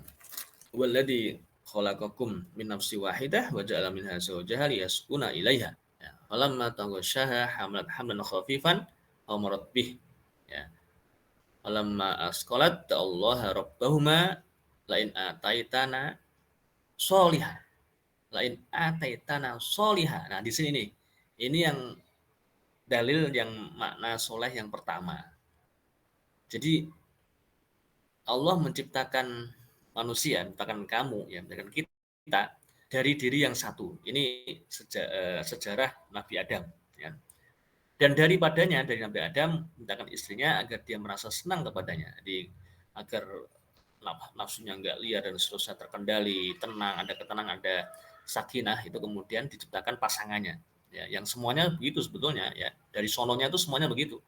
walladzi khalaqakum min nafsin wahidah wa ja'ala minha zawjaha liyaskuna ilaiha. Ya, falamma taghasyaha hamalat hamlan khafifan aw marat bih. Ya, falamma asqalat ta'allaha rabbahuma lain ataitana sholihan. Lain ataitana sholihan. Nah, di sini nih. Ini yang dalil yang makna soleh yang pertama. Jadi Allah menciptakan manusia, menciptakan kamu, ya, menciptakan kita dari diri yang satu. Ini sejarah Nabi Adam. Ya. Dan daripadanya, dari Nabi Adam, menciptakan istrinya agar dia merasa senang kepadanya. Jadi agar nafsunya nggak liar dan seterusnya terkendali, tenang, ada ketenangan, ada sakinah, itu kemudian diciptakan pasangannya. Ya, yang semuanya begitu sebetulnya. Ya, dari sononya itu semuanya begitu.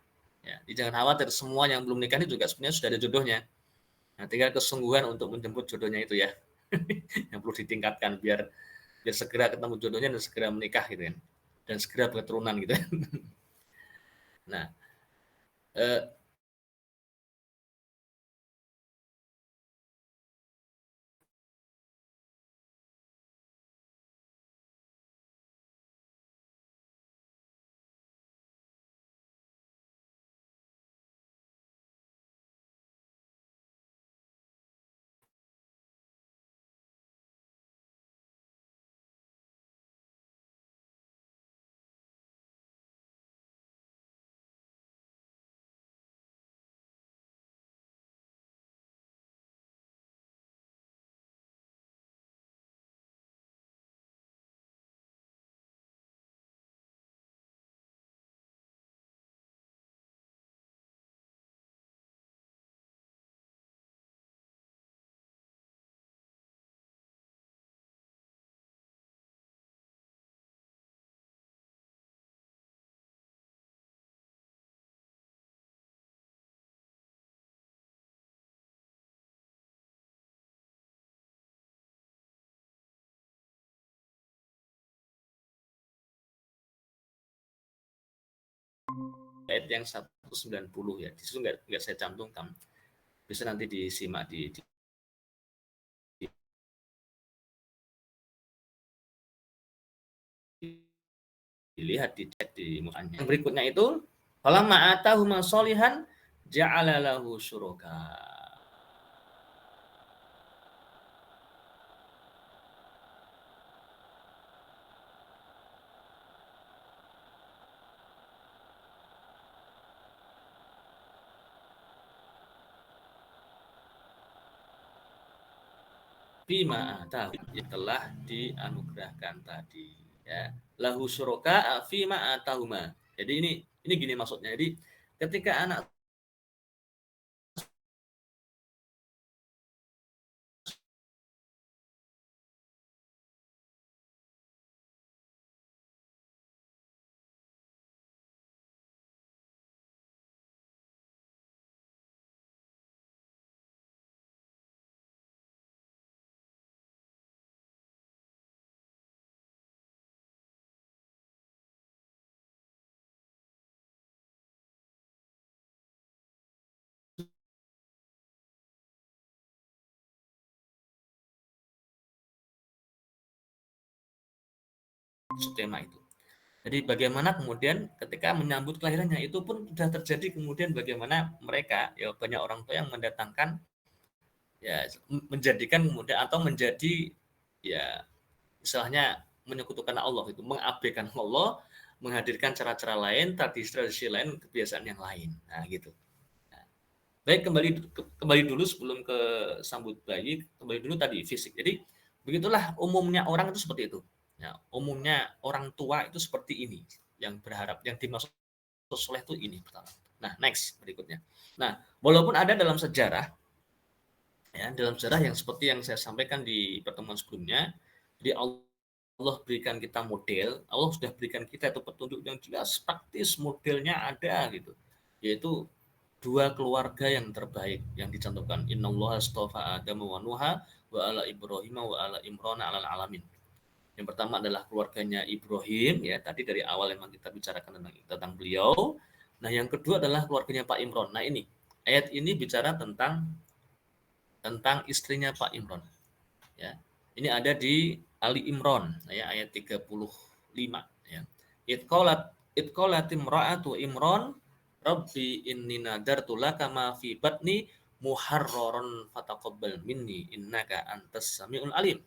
Ya, jangan khawatir, semua yang belum nikah ini juga sebenarnya sudah ada jodohnya. Nah, tinggal kesungguhan untuk menjemput jodohnya itu ya, yang perlu ditingkatkan biar biar segera ketemu jodohnya dan segera menikah gitu kan, dan segera berketurunan gitu. Nah, eh, ayat yang 190 ya, di situ nggak saya cantumkan, bisa nanti disimak dilihat di chat di mukanya. Yang berikutnya itu falamma atahuma sholihan ja'ala lahu syuraka. Bima atahu yang telah dianugerahkan tadi ya, lahu syuraka fima atahuma. Jadi ini gini maksudnya. Jadi ketika anak tema itu. Jadi bagaimana kemudian ketika menyambut kelahirannya itu pun sudah terjadi kemudian bagaimana mereka ya banyak orang tua yang mendatangkan ya menjadikan kemudian atau menjadi ya istilahnya menyekutukan Allah itu, mengabaikan Allah, menghadirkan cara-cara lain, tradisi-tradisi lain, kebiasaan yang lain. Nah, gitu. Nah, baik kembali dulu sebelum ke sambut bayi, kembali dulu tadi fisik. Jadi begitulah umumnya orang itu seperti itu. Ya, umumnya orang tua itu seperti ini, yang berharap, yang dimaksud soleh itu ini pertama. Nah, next berikutnya. Nah, walaupun ada dalam sejarah, ya dalam sejarah yang seperti yang saya sampaikan di pertemuan sebelumnya, jadi Allah berikan kita model, Allah sudah berikan kita itu petunjuk yang jelas, praktis, modelnya ada gitu, yaitu dua keluarga yang terbaik yang dicontohkan. Innallaha astafa Adam wa Nuha wa ala Ibrahim wa ala Imran alal alamin. Yang pertama adalah keluarganya Ibrahim, ya tadi dari awal memang kita bicarakan tentang beliau. Nah yang kedua adalah keluarganya Pak Imran. Nah ini Ayat ini bicara tentang istrinya Pak Imron. Ya. Ini ada di Ali Imran ya, ayat 35 ya. Itqalat imra'atu Imran Rabbi inni nadartu laka ma fi batni muharraran fataqabbal minni innaka antas samiul alim.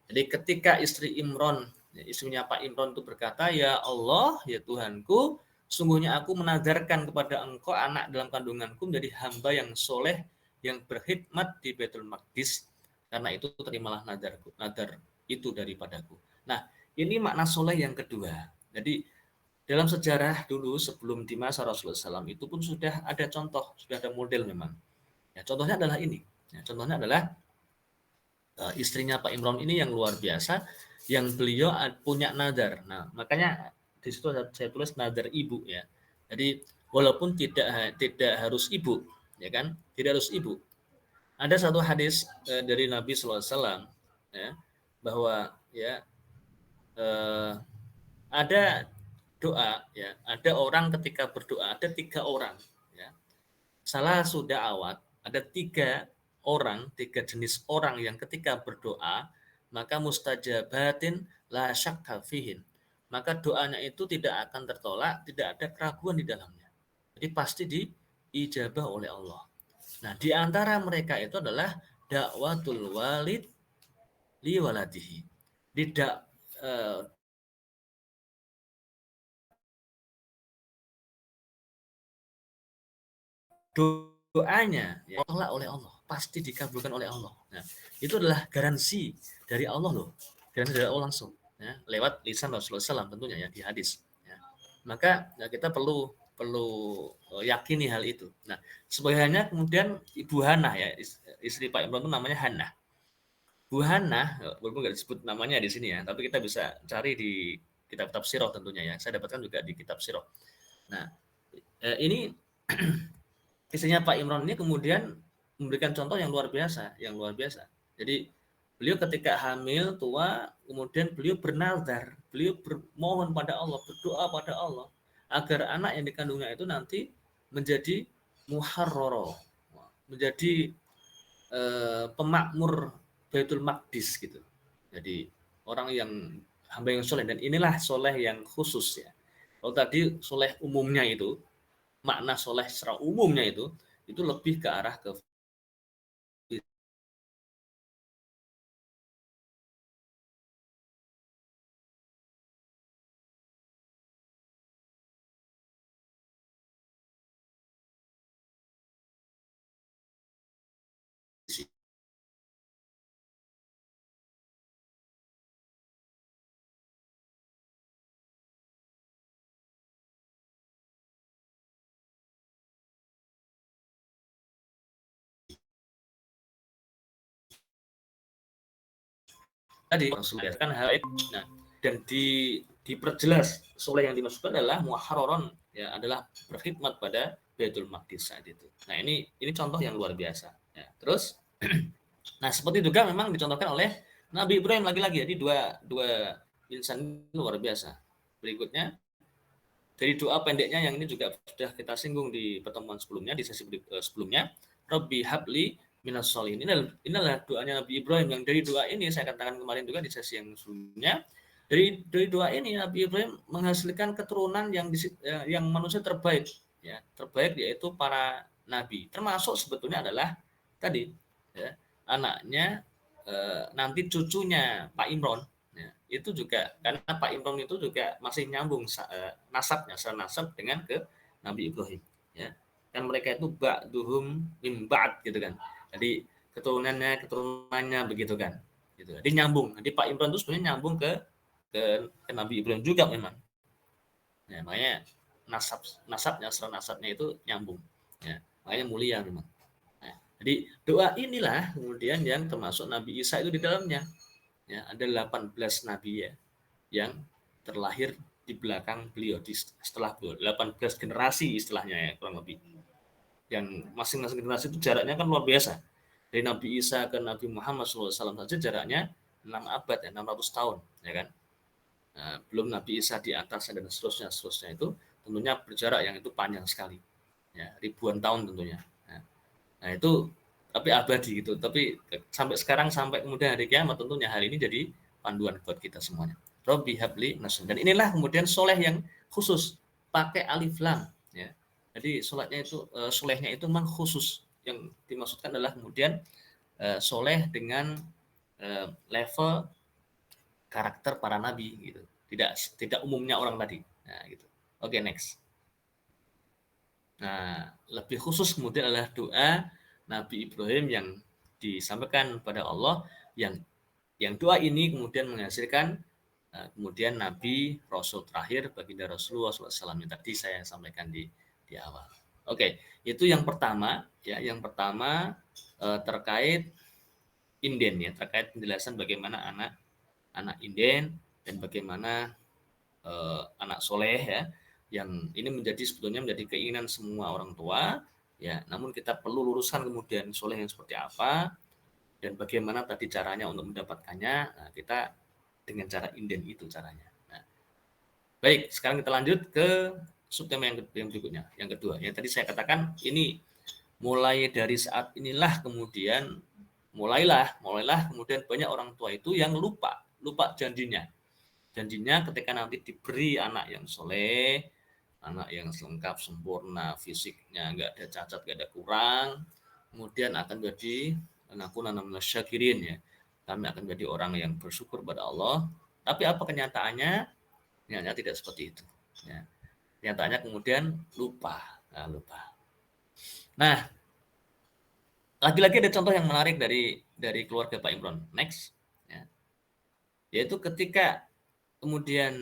Jadi ketika istri Imran, ya, istrinya Pak Imran itu berkata, "Ya Allah, ya Tuhanku, sungguhnya aku menadarkan kepada Engkau anak dalam kandunganku menjadi hamba yang soleh, yang berkhidmat di Baitul Maqdis. Karena itu terimalah nadar itu daripadaku." Nah, ini makna soleh yang kedua. Jadi dalam sejarah dulu sebelum di masa Rasulullah SAW itu pun sudah ada contoh, sudah ada model memang. Ya, contohnya adalah ini. Ya, contohnya adalah istrinya Pak Imron ini yang luar biasa, yang beliau punya nadar. Nah, makanya di situ saya tulis nadar ibu ya. Jadi walaupun tidak harus ibu, ya kan? Tidak harus ibu. Ada satu hadis dari Nabi SAW ya, bahwa ya ada doa ya, ada orang ketika berdoa, ada 3 orang ya. Salah sudah awat, ada 3 orang, 3 jenis orang yang ketika berdoa, maka mustajabatin la syakka fihin. Maka doanya itu tidak akan tertolak, tidak ada keraguan di dalamnya. Jadi pasti diijabah oleh Allah. Nah, di antara mereka itu adalah dakwatul walid li waladihi. Tidak doanya ya Allah oleh Allah, pasti dikabulkan oleh Allah. Nah, itu adalah garansi dari Allah loh, garansi dari Allah langsung ya, lewat lisan Rasulullah SAW tentunya ya di hadis ya. Maka ya, kita perlu perlu yakini hal itu. Nah, sebagainya kemudian Ibu Hana ya, istri Pak Imran itu namanya Hana. Bu Hana, walaupun nggak disebut namanya di sini ya, tapi kita bisa cari di kitab tafsirah tentunya ya. Saya dapatkan juga di kitab sirah. Nah, ini istrinya Pak Imron ini kemudian memberikan contoh yang luar biasa, yang luar biasa. Jadi beliau ketika hamil tua, kemudian beliau bernazar, beliau bermohon pada Allah, berdoa pada Allah agar anak yang dikandungnya itu nanti menjadi muharraro, menjadi pemakmur Baitul Maqdis gitu. Jadi orang yang hamba yang soleh, dan inilah soleh yang khusus ya. Kalau tadi soleh umumnya itu, makna soleh secara umumnya itu lebih ke arah ke fisik. Tadi kan hal itu. Nah, dan diperjelas soleh yang dimaksudkan adalah muharraron ya, adalah berkhidmat pada Baitul Maqdis saat itu. Nah, ini contoh yang luar biasa ya. Terus nah, seperti juga memang dicontohkan oleh Nabi Ibrahim lagi-lagi. Jadi dua insan luar biasa. Berikutnya dari doa pendeknya yang ini juga sudah kita singgung di pertemuan sebelumnya, di sesi sebelumnya, Rabbi habli minas sholihin. Ini adalah doanya Nabi Ibrahim, yang dari doa ini saya katakan kemarin juga di sesi yang sebelumnya, dari doa ini Nabi Ibrahim menghasilkan keturunan yang manusia terbaik ya, terbaik yaitu para nabi, termasuk sebetulnya adalah tadi ya, anaknya nanti cucunya Pak Imron ya, itu juga karena Pak Imron itu juga masih nyambung nasabnya, nasab dengan ke Nabi Ibrahim ya, kan mereka itu ba'duhum min ba'd gitu kan, jadi keturunannya begitu kan gitu, jadi nyambung. Jadi Pak Imron itu sebenarnya nyambung ke Nabi Ibrahim juga memang ya, makanya nasabnya itu nyambung ya, makanya mulia memang. Nah, jadi doa inilah kemudian yang termasuk Nabi Isa itu di dalamnya ya, ada 18 nabi ya yang terlahir di belakang beliau, setelah beliau, 18 generasi istilahnya ya kurang lebih, yang masing-masing generasi itu jaraknya kan luar biasa. Dari Nabi Isa ke Nabi Muhammad SAW saja jaraknya 6 abad ya, 600 tahun ya kan. Nah, belum Nabi Isa di atasnya dan seterusnya itu tentunya berjarak yang itu panjang sekali ya, ribuan tahun tentunya. Nah itu tapi abadi gitu. Tapi sampai sekarang sampai kemudian hari kiamat tentunya hal ini jadi panduan buat kita semuanya. Robbi habli nasun. Dan inilah kemudian soleh yang khusus pakai alif lam. Ya. Jadi solehnya itu memang khusus. Yang dimaksudkan adalah kemudian soleh dengan level karakter para nabi gitu. Tidak umumnya orang tadi. Nah, gitu. Oke, next. Nah, lebih khusus kemudian adalah doa Nabi Ibrahim yang disampaikan pada Allah yang doa ini kemudian menghasilkan kemudian Nabi Rasul terakhir baginda Rasulullah SAW yang tadi saya sampaikan di awal. Oke, itu yang pertama ya, yang pertama terkait inden ya, terkait penjelasan bagaimana anak inden dan bagaimana anak soleh ya, yang ini sebetulnya menjadi keinginan semua orang tua ya, namun kita perlu luruskan kemudian soleh yang seperti apa dan bagaimana tadi caranya untuk mendapatkannya. Nah, kita dengan cara inden itu caranya. Nah, baik, sekarang kita lanjut ke subtema yang berikutnya, yang kedua. Yang tadi saya katakan ini mulai dari saat inilah kemudian mulailah kemudian banyak orang tua itu yang lupa janjinya ketika nanti diberi anak yang soleh, anak yang lengkap sempurna fisiknya, nggak ada cacat, nggak ada kurang, kemudian akan jadi anakuna syakirin ya, kami akan menjadi orang yang bersyukur pada Allah. Tapi apa kenyataannya? Nyatanya tidak seperti itu ya. Kenyataannya kemudian lupa. Nah, lagi-lagi ada contoh yang menarik dari keluarga Pak Imron. Next ya. Yaitu ketika kemudian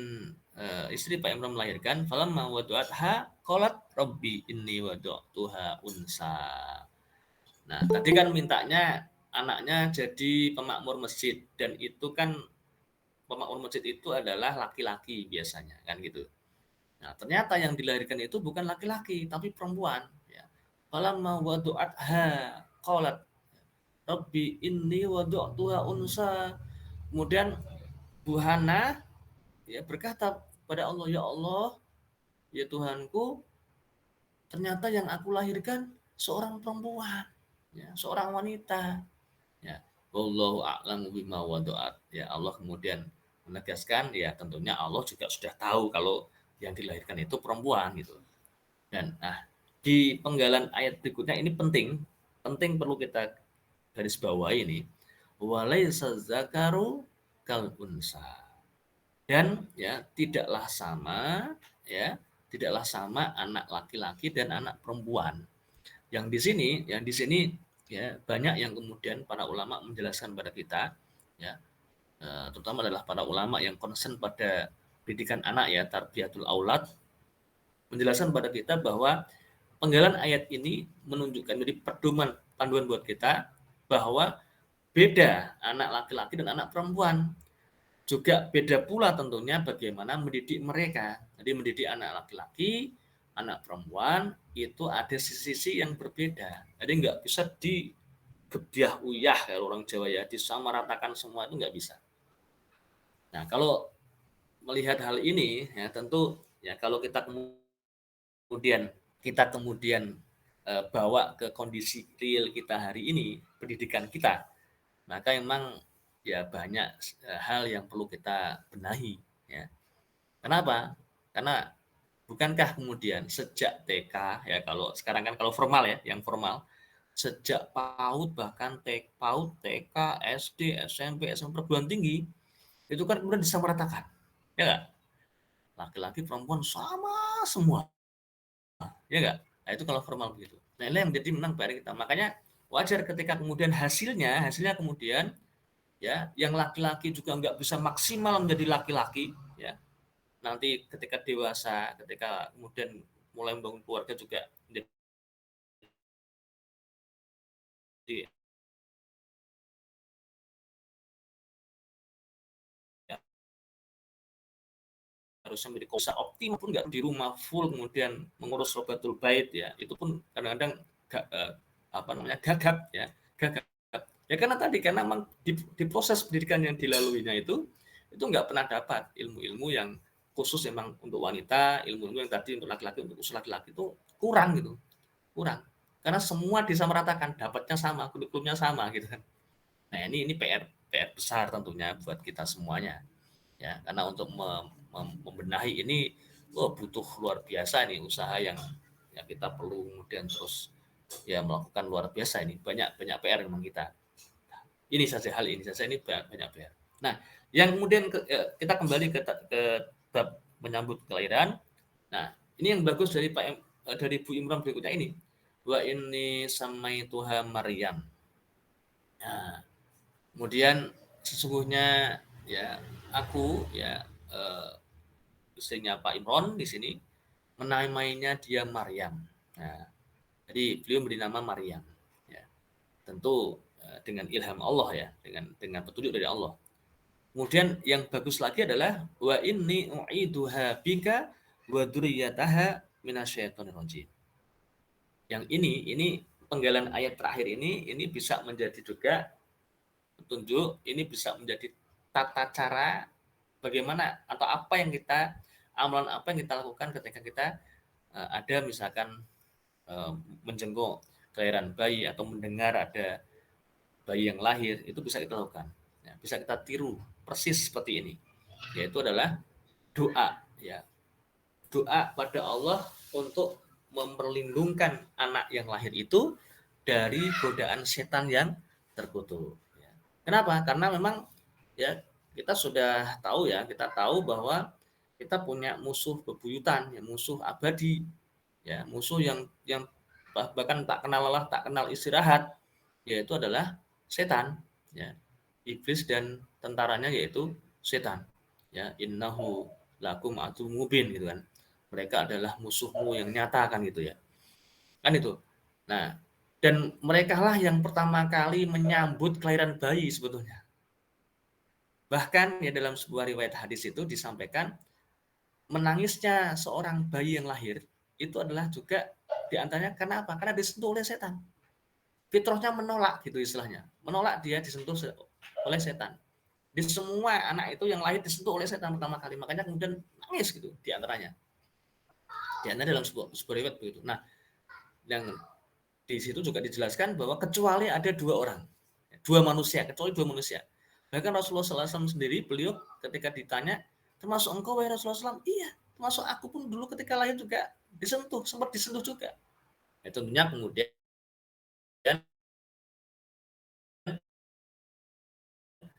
istri Pak Imron melahirkan, falamma wada'atha qalat rabbi inni wada'tuha unsa. Nah, tadi kan mintanya anaknya jadi pemakmur masjid, dan itu kan pemakmur masjid itu adalah laki-laki biasanya kan gitu. Nah, ternyata yang dilahirkan itu bukan laki-laki tapi perempuan ya. Falamma wada'atha qalat rabbi inni wada'tuha unsa. Kemudian Bu Hana ya berkata pada Allah, ya Allah, ya Tuhanku, ternyata yang aku lahirkan seorang perempuan, ya, seorang wanita. Ya, wallahu a'lamu bima wada'at. Ya, Allah kemudian menegaskan ya tentunya Allah juga sudah tahu kalau yang dilahirkan itu perempuan gitu. Dan di penggalan ayat berikutnya ini penting perlu kita garis bawahi ini. Walaisa zakaru kal unsa. Dan ya tidaklah sama anak laki-laki dan anak perempuan. Yang di sini ya banyak yang kemudian para ulama menjelaskan pada kita ya, terutama adalah para ulama yang concern pada pendidikan anak ya, tarbiyatul aulad, menjelaskan pada kita bahwa penggalan ayat ini menunjukkan jadi pedoman panduan buat kita bahwa beda anak laki-laki dan anak perempuan. Juga beda pula tentunya bagaimana mendidik mereka. Jadi mendidik anak laki-laki, anak perempuan itu ada sisi-sisi yang berbeda. Jadi nggak bisa digebyah uyah kalau orang Jawa ya, disamaratakan semua itu nggak bisa. Nah, kalau melihat hal ini ya tentu ya kalau kita kemudian bawa ke kondisi real kita hari ini, pendidikan kita, maka memang ya banyak hal yang perlu kita benahi ya. Kenapa? Karena bukankah kemudian sejak TK ya, kalau sekarang kan kalau formal ya, yang formal sejak PAUD bahkan PAUD, TK, SD, SMP, SMA, perguruan tinggi itu kan kemudian disamaratakan. Ya enggak? Laki-laki perempuan sama semua. Ya enggak? Nah, itu kalau formal begitu. Nah, ini yang menjadi menang bagi kita. Makanya wajar ketika kemudian hasilnya kemudian ya yang laki-laki juga nggak bisa maksimal menjadi laki-laki ya, nanti ketika dewasa, ketika kemudian mulai membangun keluarga juga menjadi ya, harusnya menjadi bisa optimal pun nggak di rumah full kemudian mengurus robatul bait ya, itu pun kadang-kadang gagap ya, karena memang di proses pendidikan yang dilaluinya itu nggak pernah dapat ilmu-ilmu yang khusus memang untuk wanita, ilmu-ilmu yang tadi untuk laki-laki, untuk khusus laki-laki itu kurang. Karena semua disamaratakan, dapatnya sama, kurikulumnya sama gitu kan. Nah, ini PR besar tentunya buat kita semuanya. Ya, karena untuk membenahi ini butuh luar biasa nih usaha yang ya kita perlu kemudian terus ya melakukan luar biasa ini. Banyak PR memang kita. Ini saja hal ini saja ini banyak PR. Nah, yang kemudian kita kembali ke bab menyambut kelahiran. Nah, ini yang bagus dari dari Bu Imran berikutnya ini. Wa ini samaituha Maryam. Nah, kemudian sesungguhnya ya aku ya istrinya Pak Imron di sini menamainya dia Maryam. Nah, jadi beliau beri nama Maryam. Ya, tentu dengan ilham Allah ya, dengan petunjuk dari Allah. Kemudian yang bagus lagi adalah wa inni u'iduha bika wa dzurriyyataha minasyaitonir rajim. Yang ini penggalan ayat terakhir ini bisa menjadi juga petunjuk, ini bisa menjadi tata cara bagaimana atau apa yang kita amalan apa yang kita lakukan ketika kita ada misalkan menjenguk kelahiran bayi atau mendengar ada bayi yang lahir, itu bisa kita lakukan. Ya, bisa kita tiru persis seperti ini, yaitu adalah doa ya, doa pada Allah untuk memperlindungkan anak yang lahir itu dari godaan setan yang terkutuk. Ya. Kenapa? Karena memang ya kita sudah tahu ya, kita tahu bahwa kita punya musuh bebuyutan, ya, musuh abadi, ya musuh yang bahkan tak kenal lelah, tak kenal istirahat, yaitu adalah setan, ya iblis dan tentaranya yaitu setan, ya innahu lakum adu mubin gitu kan, mereka adalah musuhmu yang nyata kan gitu ya, kan itu. Nah, dan mereka lah yang pertama kali menyambut kelahiran bayi sebetulnya. Bahkan ya dalam sebuah riwayat hadis itu disampaikan menangisnya seorang bayi yang lahir itu adalah juga diantaranya karena apa? Karena disentuh oleh setan. Fitrahnya menolak gitu istilahnya, menolak dia disentuh oleh setan. Di semua anak itu yang lahir disentuh oleh setan pertama kali, makanya kemudian nangis gitu diantaranya. Diantaranya dalam sebuah riwayat begitu. Nah, yang di situ juga dijelaskan bahwa kecuali ada dua manusia, kecuali dua manusia. Bahkan Rasulullah SAW sendiri, beliau ketika ditanya, termasuk engkau wahai Rasulullah SAW, iya, termasuk aku pun dulu ketika lahir juga disentuh, sempat disentuh juga. Ya, tentunya kemudian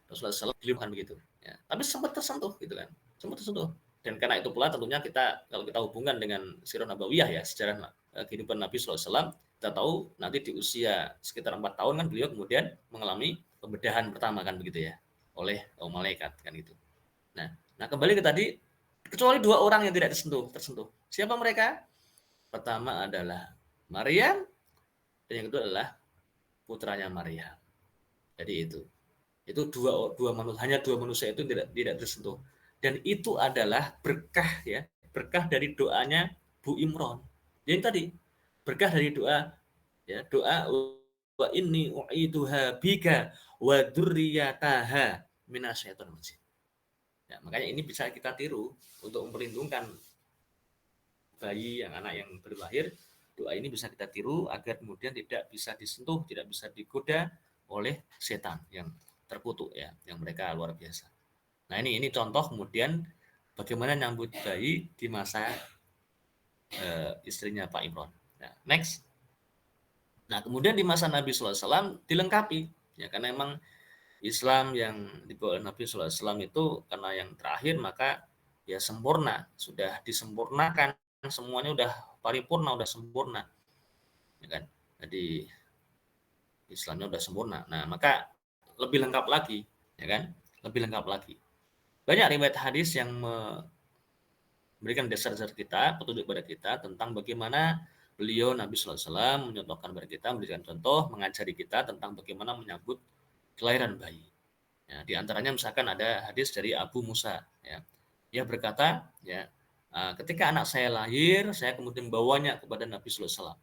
Rasulullah SAW beliau kan begitu. Ya, tapi sempat tersentuh gitu kan, sempat tersentuh. Dan karena itu pula tentunya kita kalau kita hubungkan dengan sirah nabawiyah ya, sejarah kehidupan Nabi SAW, kita tahu nanti di usia sekitar 4 tahun kan beliau kemudian mengalami pembedahan pertama kan begitu ya, oleh kaum malaikat kan itu. Nah kembali ke tadi, kecuali dua orang yang tidak tersentuh. Siapa mereka? Pertama adalah Maryam, dan yang kedua adalah putranya Maryam. Jadi itu hanya dua manusia itu tidak tersentuh, dan itu adalah berkah ya, berkah dari doanya Bu Imron. Jadi tadi berkah dari doa ya, doa wa inni u'iduha bika wa dzurriyyataha minasyaitonir rajim. Ya, makanya ini bisa kita tiru untuk memperlindungkan bayi anak yang baru lahir. Doa ini bisa kita tiru agar kemudian tidak bisa disentuh, tidak bisa digoda oleh setan yang terkutuk ya, yang mereka luar biasa. Nah, ini contoh kemudian bagaimana nyambut bayi di masa istrinya Pak Imron. Nah, next. Nah, kemudian di masa Nabi SAW dilengkapi ya, karena memang Islam yang dibawa Nabi SAW itu karena yang terakhir maka ya sempurna, sudah disempurnakan, semuanya udah paripurna, udah sempurna, ya kan? Jadi Islamnya udah sempurna. Nah, maka lebih lengkap lagi, ya kan? Lebih lengkap lagi. Banyak riwayat hadis yang memberikan dasar-dasar kita, petunjuk kepada kita tentang bagaimana beliau Nabi SAW menyontohkan kepada kita, memberikan contoh, mengajari kita tentang bagaimana menyambut kelahiran bayi. Ya, di antaranya misalkan ada hadis dari Abu Musa, ya. Dia berkata, ya, ketika anak saya lahir, saya kemudian bawanya kepada Nabi SAW.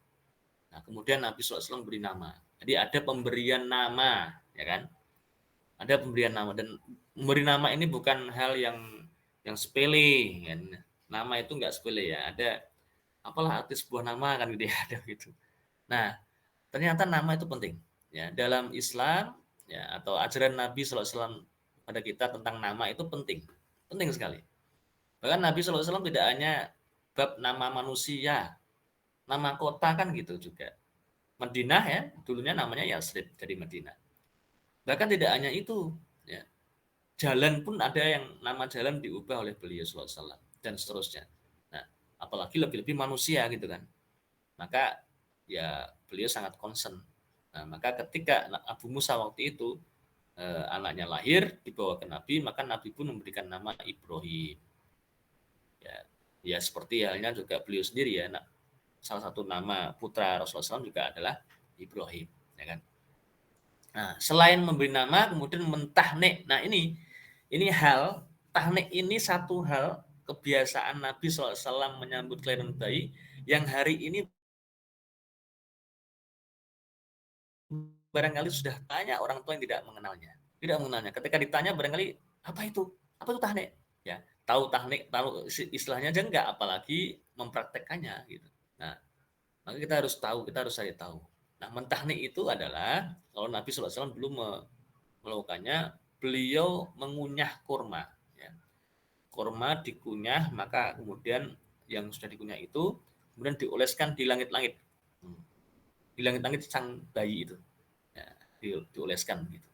Nah, kemudian Nabi SAW beri nama. Jadi ada pemberian nama, ya kan? Ada pemberian nama, dan memberi nama ini bukan hal yang sepele, kan? Nama itu enggak sepele ya. Ada apalah arti sebuah nama kan gitu ya, ada gitu. Nah, ternyata nama itu penting. Ya, dalam Islam ya atau ajaran Nabi SAW pada kita tentang nama itu penting. Penting sekali. Bahkan Nabi SAW tidak hanya bab nama manusia, nama kota kan gitu juga. Madinah ya, dulunya namanya Yasrib dari Madinah. Bahkan tidak hanya itu, ya, jalan pun ada yang nama jalan diubah oleh beliau SAW dan seterusnya. Nah, apalagi lebih-lebih manusia gitu kan. Maka ya beliau sangat concern. Nah, maka ketika Abu Musa waktu itu anaknya lahir dibawa ke Nabi, maka Nabi pun memberikan nama Ibrahim. Ya, ya seperti halnya juga beliau sendiri ya, salah satu nama putra Rasulullah SAW juga adalah Ibrahim, ya kan. Nah, selain memberi nama, kemudian mentahnik. Nah, ini hal tahnik ini satu hal kebiasaan Nabi SAW menyambut kelahiran bayi yang hari ini barangkali sudah banyak orang tua yang tidak mengenalnya. Tidak mengenalnya. Ketika ditanya barangkali apa itu? Apa itu tahnik? Ya, tahu tahnik, tahu istilahnya aja enggak, apalagi mempraktekkannya gitu. Nah, maka kita harus tahu, kita harus cari tahu. Nah, mentahnik itu adalah kalau Nabi SAW belum melakukannya, beliau mengunyah kurma. Ya. Kurma dikunyah, maka kemudian yang sudah dikunyah itu kemudian dioleskan di langit-langit. Di langit-langit sang bayi itu. Ya, dioleskan gitu.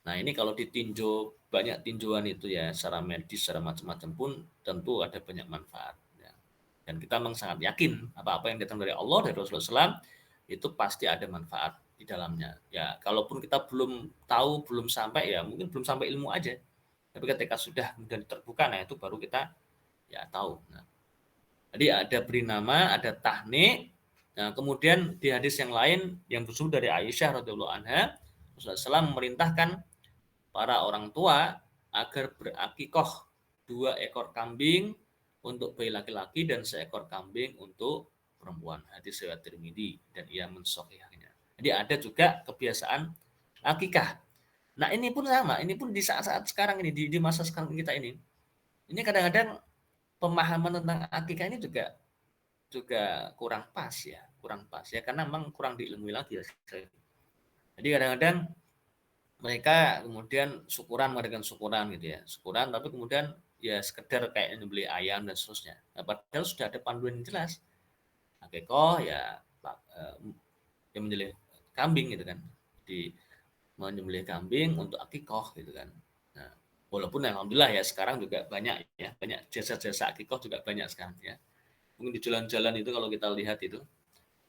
Nah, ini kalau ditinjau banyak tinjauan itu ya secara medis, secara macam-macam pun tentu ada banyak manfaat. Ya. Dan kita memang sangat yakin apa-apa yang datang dari Allah, dari Rasulullah SAW, itu pasti ada manfaat di dalamnya. Ya, kalaupun kita belum tahu, belum sampai, ya mungkin belum sampai ilmu aja. Tapi ketika sudah kemudian terbuka, nah itu baru kita ya tahu. Nah, jadi ada beri nama, ada tahnik. Nah, kemudian di hadis yang lain yang bersumber dari Aisyah radhiyallahu anha, Rasulullah SAW memerintahkan para orang tua agar berakikoh 2 ekor kambing untuk bayi laki-laki dan seekor kambing untuk perempuan. Hadis riwayat Tirmidzi dan ia mensahihkannya. Jadi ada juga kebiasaan akikah. Nah, ini pun sama, ini pun di saat-saat sekarang ini di masa sekarang kita ini. Ini kadang-kadang pemahaman tentang akikah ini juga kurang pas ya karena memang kurang diilmui lagi ya. Jadi kadang-kadang mereka kemudian mengadakan syukuran gitu ya, syukuran tapi kemudian ya sekedar kayak beli ayam dan seterusnya. Nah, padahal sudah ada panduan yang jelas. Akikoh ya yang menyembelih kambing gitu kan, di menyembelih kambing untuk akikoh gitu kan. Nah, walaupun alhamdulillah ya sekarang juga banyak jasa-jasa akikoh juga banyak sekarang ya. Mungkin di jalan-jalan itu kalau kita lihat itu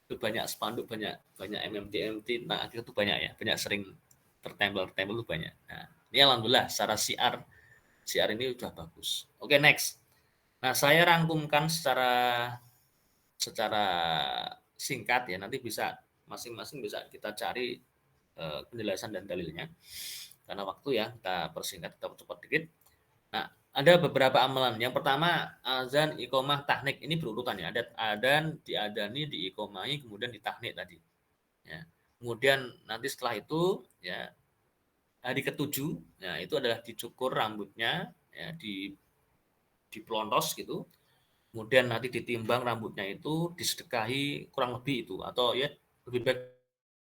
banyak spanduk, banyak MMT tentang akikah itu banyak ya, banyak sering tertempel itu banyak. Nah, ini alhamdulillah secara siar ini sudah bagus. Oke, next. Nah, saya rangkumkan secara singkat ya, nanti bisa masing-masing bisa kita cari penjelasan dan dalilnya. Karena waktu ya, kita persingkat, kita cepat dikit. Nah, ada beberapa amalan. Yang pertama, azan, iqomah, tahnik. Ini berurutan ya. Ada adzan, diadani, diikomahi, kemudian ditahnik tadi. Ya. Kemudian nanti setelah itu ya hari ketujuh, ya itu adalah dicukur rambutnya, ya dipelontos gitu. Kemudian nanti ditimbang rambutnya itu, disedekahi kurang lebih itu, atau ya lebih baik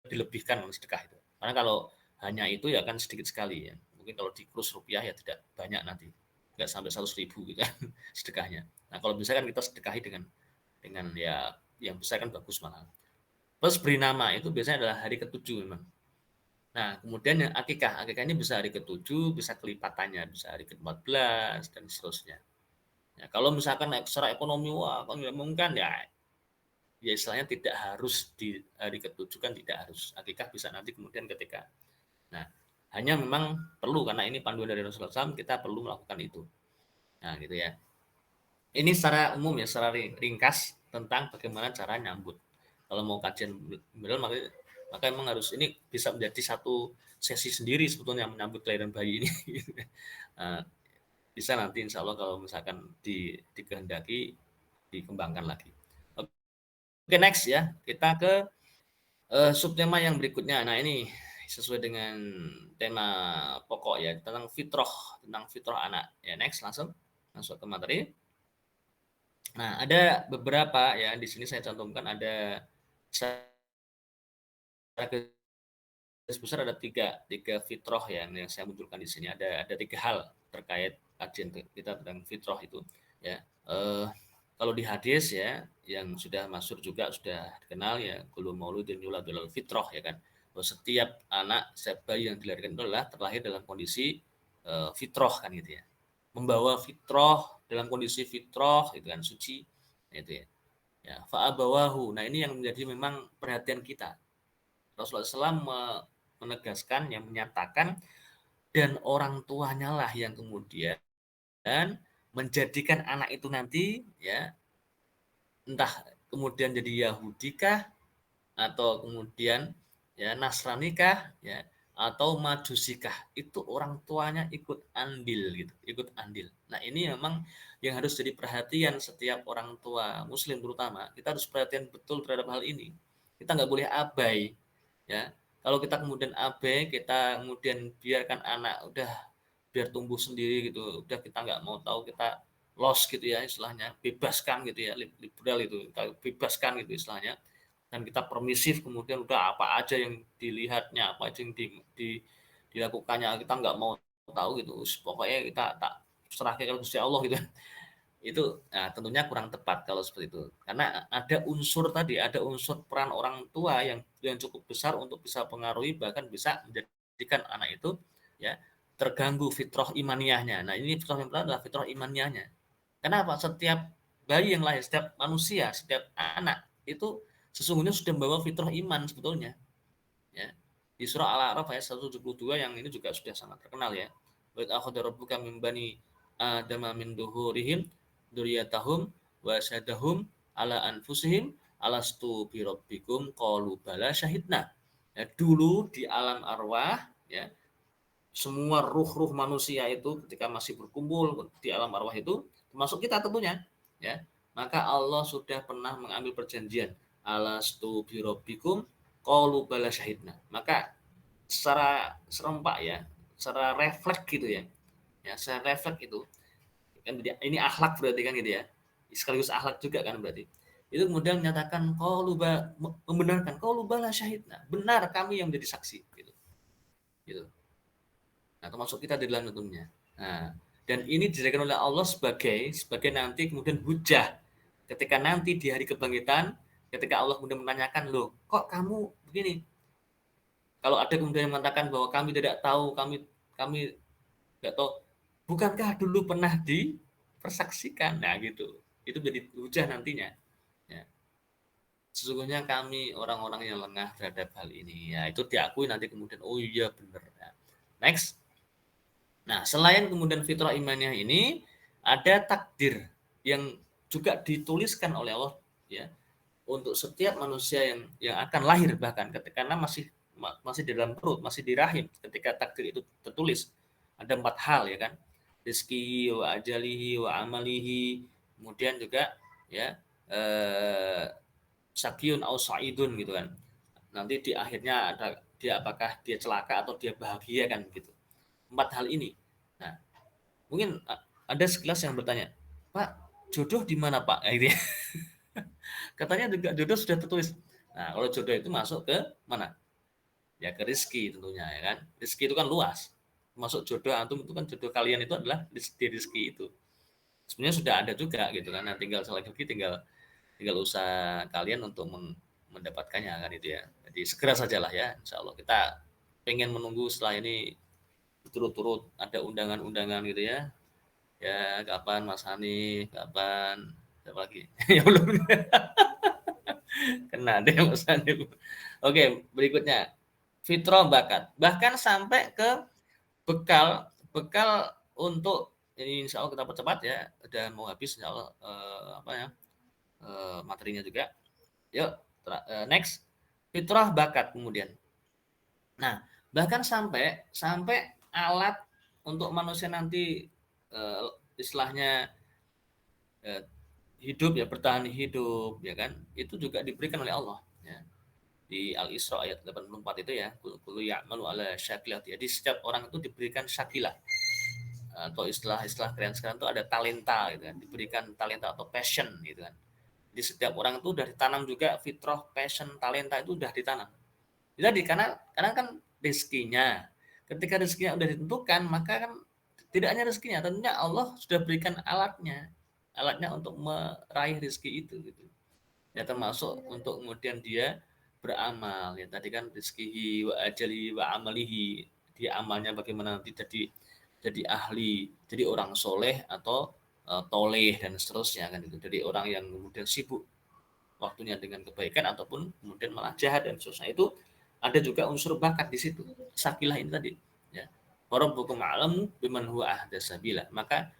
dilebihkan sedekah itu. Karena kalau hanya itu ya kan sedikit sekali ya. Mungkin kalau di kurs rupiah ya tidak banyak nanti, nggak sampai 100.000 gitu kan sedekahnya. Nah kalau bisa kan kita sedekahi dengan ya yang besar kan bagus malah. Terus beri nama itu biasanya adalah hari ketujuh memang. Nah, kemudian yang akikah ini bisa hari ke-7, bisa kelipatannya, bisa hari ke-14 dan seterusnya. Ya, kalau misalkan secara ekonomi wah kalau nggak mungkin ya istilahnya tidak harus di hari ke-7 kan tidak harus. Akikah bisa nanti kemudian ketika. Nah, hanya memang perlu karena ini panduan dari Rasulullah SAW kita perlu melakukan itu. Nah, gitu ya. Ini secara umum ya, secara ringkas tentang bagaimana cara nyambut. Kalau mau kajian benar maka memang harus ini bisa menjadi satu sesi sendiri sebetulnya menyambut kelahiran bayi ini. Bisa nanti insya Allah kalau misalkan dikehendaki dikembangkan lagi. Oke, next ya, kita ke subtema yang berikutnya. Nah ini sesuai dengan tema pokok ya tentang fitrah anak. Ya next langsung masuk ke materi. Nah ada beberapa ya di sini saya cantumkan ada garis besar ada tiga fitrah yang saya munculkan di sini. Ada tiga hal terkait kajian kita tentang fitrah itu. Ya, kalau di hadis ya, yang sudah masyhur juga sudah dikenal ya, kullu mauludin yuladu alal fitrah ya kan. Bahwa setiap anak, setiap bayi yang dilahirkan itu adalah terlahir dalam kondisi fitrah kan gitu ya. Membawa fitrah dalam kondisi fitrah itu kan suci itu ya. Ya, fa'abawahu. Nah, ini yang menjadi memang perhatian kita. Rasulullah SAW menegaskan, yang menyatakan, dan orang tuanya lah yang kemudian menjadikan anak itu nanti ya entah kemudian jadi Yahudi kah atau kemudian ya Nasrani kah ya atau Majusi kah, itu orang tuanya ikut andil gitu, ikut andil. Nah, ini memang yang harus jadi perhatian setiap orang tua muslim, terutama kita harus perhatian betul terhadap hal ini. Kita nggak boleh abai ya. Kalau kita kemudian abai, kita kemudian biarkan anak udah biar tumbuh sendiri gitu, udah kita nggak mau tahu, kita los gitu ya istilahnya, bebaskan gitu ya, liberal itu, kita bebaskan gitu istilahnya, dan kita permisif, kemudian udah apa aja yang dilihatnya, apa aja yang dilakukannya, kita nggak mau tahu gitu, pokoknya kita tak serahkan ke Gusti Allah gitu. Itu tentunya kurang tepat kalau seperti itu, karena ada unsur tadi, ada unsur peran orang tua yang cukup besar untuk bisa pengaruhi, bahkan bisa menjadikan anak itu ya terganggu fitrah imaniyahnya. Nah, ini fitrah yang pertama adalah fitrah imaniyahnya. Kenapa? Setiap bayi yang lahir, setiap manusia, setiap anak itu sesungguhnya sudah membawa fitrah iman sebetulnya. Ya. Di surah Al-A'raf ayat 172 yang ini juga sudah sangat terkenal ya. Wa akhadha rabbuka min bani adama min duhurihim dzurriyyatahum wa syadahum ala anfusihim alastu bi rabbikum qalu bala syahidna. Ya, dulu di alam arwah ya, semua ruh-ruh manusia itu ketika masih berkumpul di alam arwah itu, termasuk kita tentunya ya, maka Allah sudah pernah mengambil perjanjian, alastu birabbikum qalu bala syahidna. Maka secara serempak ya, secara refleks gitu ya, secara refleks itu kan, ini akhlak berarti kan gitu ya, sekaligus akhlak juga kan berarti. Itu kemudian menyatakan membenarkan qalu bala syahidna, benar kami yang menjadi saksi gitu. Nah, termasuk kita di dalam tentunya. Nah, dan ini dijadikan oleh Allah sebagai nanti kemudian hujah ketika nanti di hari kebangkitan, ketika Allah kemudian menanyakan, loh kok kamu begini? Kalau ada kemudian yang mengatakan bahwa kami tidak tahu, kami tidak tahu, bukankah dulu pernah dipersaksikan? Nah gitu, itu jadi hujah nantinya. Ya. Sesungguhnya kami orang-orang yang lengah terhadap hal ini. Ya, itu diakui nanti kemudian, oh iya benar. Ya. Next. Nah, selain kemudian fitrah imaniyah ini, ada takdir yang juga dituliskan oleh Allah ya untuk setiap manusia yang akan lahir, bahkan karena masih di dalam perut, masih di rahim ketika takdir itu tertulis. Ada 4 hal ya kan. Rizki wa ajalihi wa amalihi, kemudian juga ya sakyun au sa'idun gitu kan. Nanti di akhirnya ada dia, apakah dia celaka atau dia bahagia kan gitu. 4 hal ini. Nah, mungkin ada sekelas yang bertanya, Pak, jodoh di mana Pak? Gitu ya. Katanya juga jodoh sudah tertulis. Nah, kalau jodoh itu masuk ke mana? Ya ke rezeki tentunya ya kan. Rezeki itu kan luas. Masuk jodoh antum itu kan, jodoh kalian itu adalah rezeki itu. Sebenarnya sudah ada juga gitu kan. Nah, tinggal lagi tinggal usaha kalian untuk mendapatkannya kan itu ya. Jadi segera sajalah ya, insya Allah. Kita pengen menunggu setelah ini turut-turut ada undangan-undangan gitu ya. Ya, kapan Mas Hani, kapan siapa lagi? Ya belum. Kena deh Mas Hani. Oke, berikutnya. Fitrah bakat. Bahkan sampai ke bekal untuk ini, insya Allah kita percepat ya. Udah mau habis insya Allah materinya juga. Yuk, next. Fitrah bakat kemudian. Nah, bahkan sampai alat untuk manusia nanti istilahnya hidup ya, bertahan hidup ya kan, itu juga diberikan oleh Allah ya. Di Al-Isra ayat 84 itu ya, kullu ya'malu ala syakilah. Jadi setiap orang itu diberikan syakilah, atau istilah keren sekarang itu ada talenta gitu kan, diberikan talenta atau passion gitu kan. Jadi setiap orang itu udah ditanam juga fitrah, passion, talenta itu udah ditanam. Jadi karena kan rezekinya. Ketika rezekinya udah ditentukan, maka kan tidak hanya rezekinya, tentunya Allah sudah berikan alatnya untuk meraih rezeki itu gitu. Ya termasuk untuk kemudian dia beramal ya tadi kan rizkihi wa ajali wa amalihi, dia amalnya bagaimana nanti jadi ahli, jadi orang soleh atau toleh dan seterusnya kan itu, jadi orang yang kemudian sibuk waktunya dengan kebaikan ataupun kemudian malah jahat dan seterusnya. Itu ada juga unsur bakat di situ, sakilah ini tadi ya, warabbukum a'lamu biman huwa ahda sabila, maka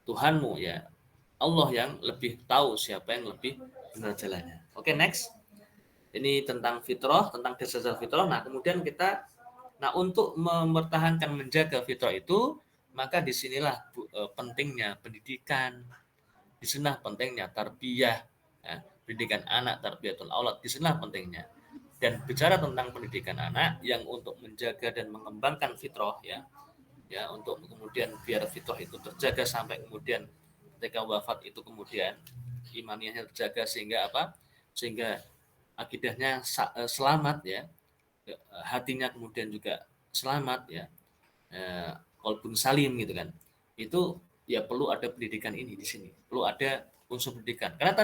Tuhanmu ya Allah yang lebih tahu siapa yang lebih benar jalannya. Oke, next. Ini tentang fitrah, tentang dasar fitrah. Nah, kemudian untuk mempertahankan menjaga fitrah itu, maka disinilah pentingnya pendidikan, disinilah pentingnya tarbiyah, ya, pendidikan anak, tarbiyatul aulad, disinilah pentingnya. Dan bicara tentang pendidikan anak yang untuk menjaga dan mengembangkan fitrah ya untuk kemudian biar fitrah itu terjaga sampai kemudian ketika wafat itu kemudian imaniahnya terjaga sehingga sehingga akidahnya selamat ya, hatinya kemudian juga selamat ya, walaupun salim gitu kan, itu ya perlu ada pendidikan ini di sini, perlu ada unsur pendidikan karena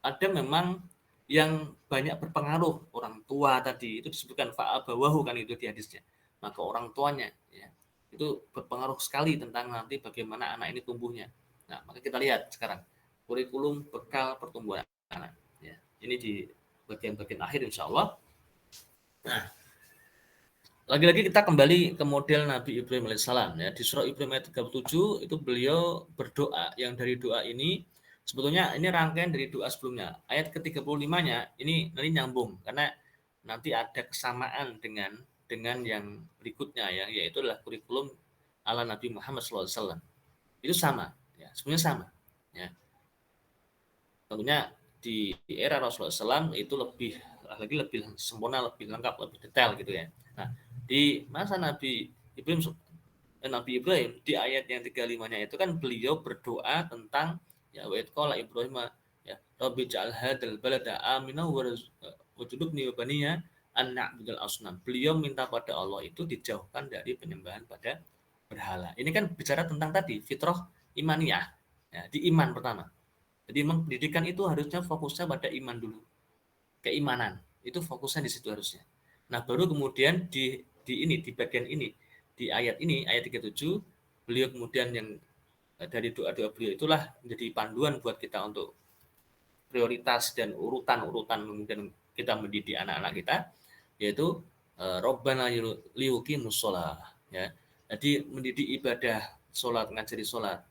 ada memang yang banyak berpengaruh, orang tua tadi itu disebutkan fa'abawahu kan itu di hadisnya, maka orang tuanya ya itu berpengaruh sekali tentang nanti bagaimana anak ini tumbuhnya. Nah maka kita lihat sekarang kurikulum bekal pertumbuhan anak ya, ini di bagian-bagian akhir insya Allah. Nah lagi-lagi kita kembali ke model Nabi Ibrahim alaihissalam ya, di surah Ibrahim ayat 37 itu beliau berdoa, yang dari doa ini sebetulnya ini rangkaian dari doa sebelumnya. Ayat ke-35-nya ini nanti nyambung karena nanti ada kesamaan dengan yang berikutnya ya, yaitu adalah kurikulum ala Nabi Muhammad SAW. Itu sama ya, sebenarnya sama ya. Tentunya di era Rasulullah SAW itu lebih sempurna, lebih lengkap, lebih detail gitu ya. Nah, di masa Nabi Ibrahim di ayat yang 35-nya itu kan beliau berdoa tentang ya wa qala Ibrahim ya Rabbi ja'al hadzal balada aminan waj'alni wa baniya an na'budal asnam. Beliau minta pada Allah itu dijauhkan dari penyembahan pada berhala. Ini kan bicara tentang tadi fitrah imaniyah ya, di iman pertama. Jadi memang pendidikan itu harusnya fokusnya pada iman dulu, keimanan itu fokusnya di situ harusnya. Nah baru kemudian di bagian ini, di ayat ini ayat 37 beliau kemudian yang dari doa-doa beliau itulah menjadi panduan buat kita untuk prioritas dan urutan-urutan kemudian kita mendidik anak-anak kita, yaitu Rabbana liyuqimus shalah ya. Jadi mendidik ibadah sholat, ngajari sholat.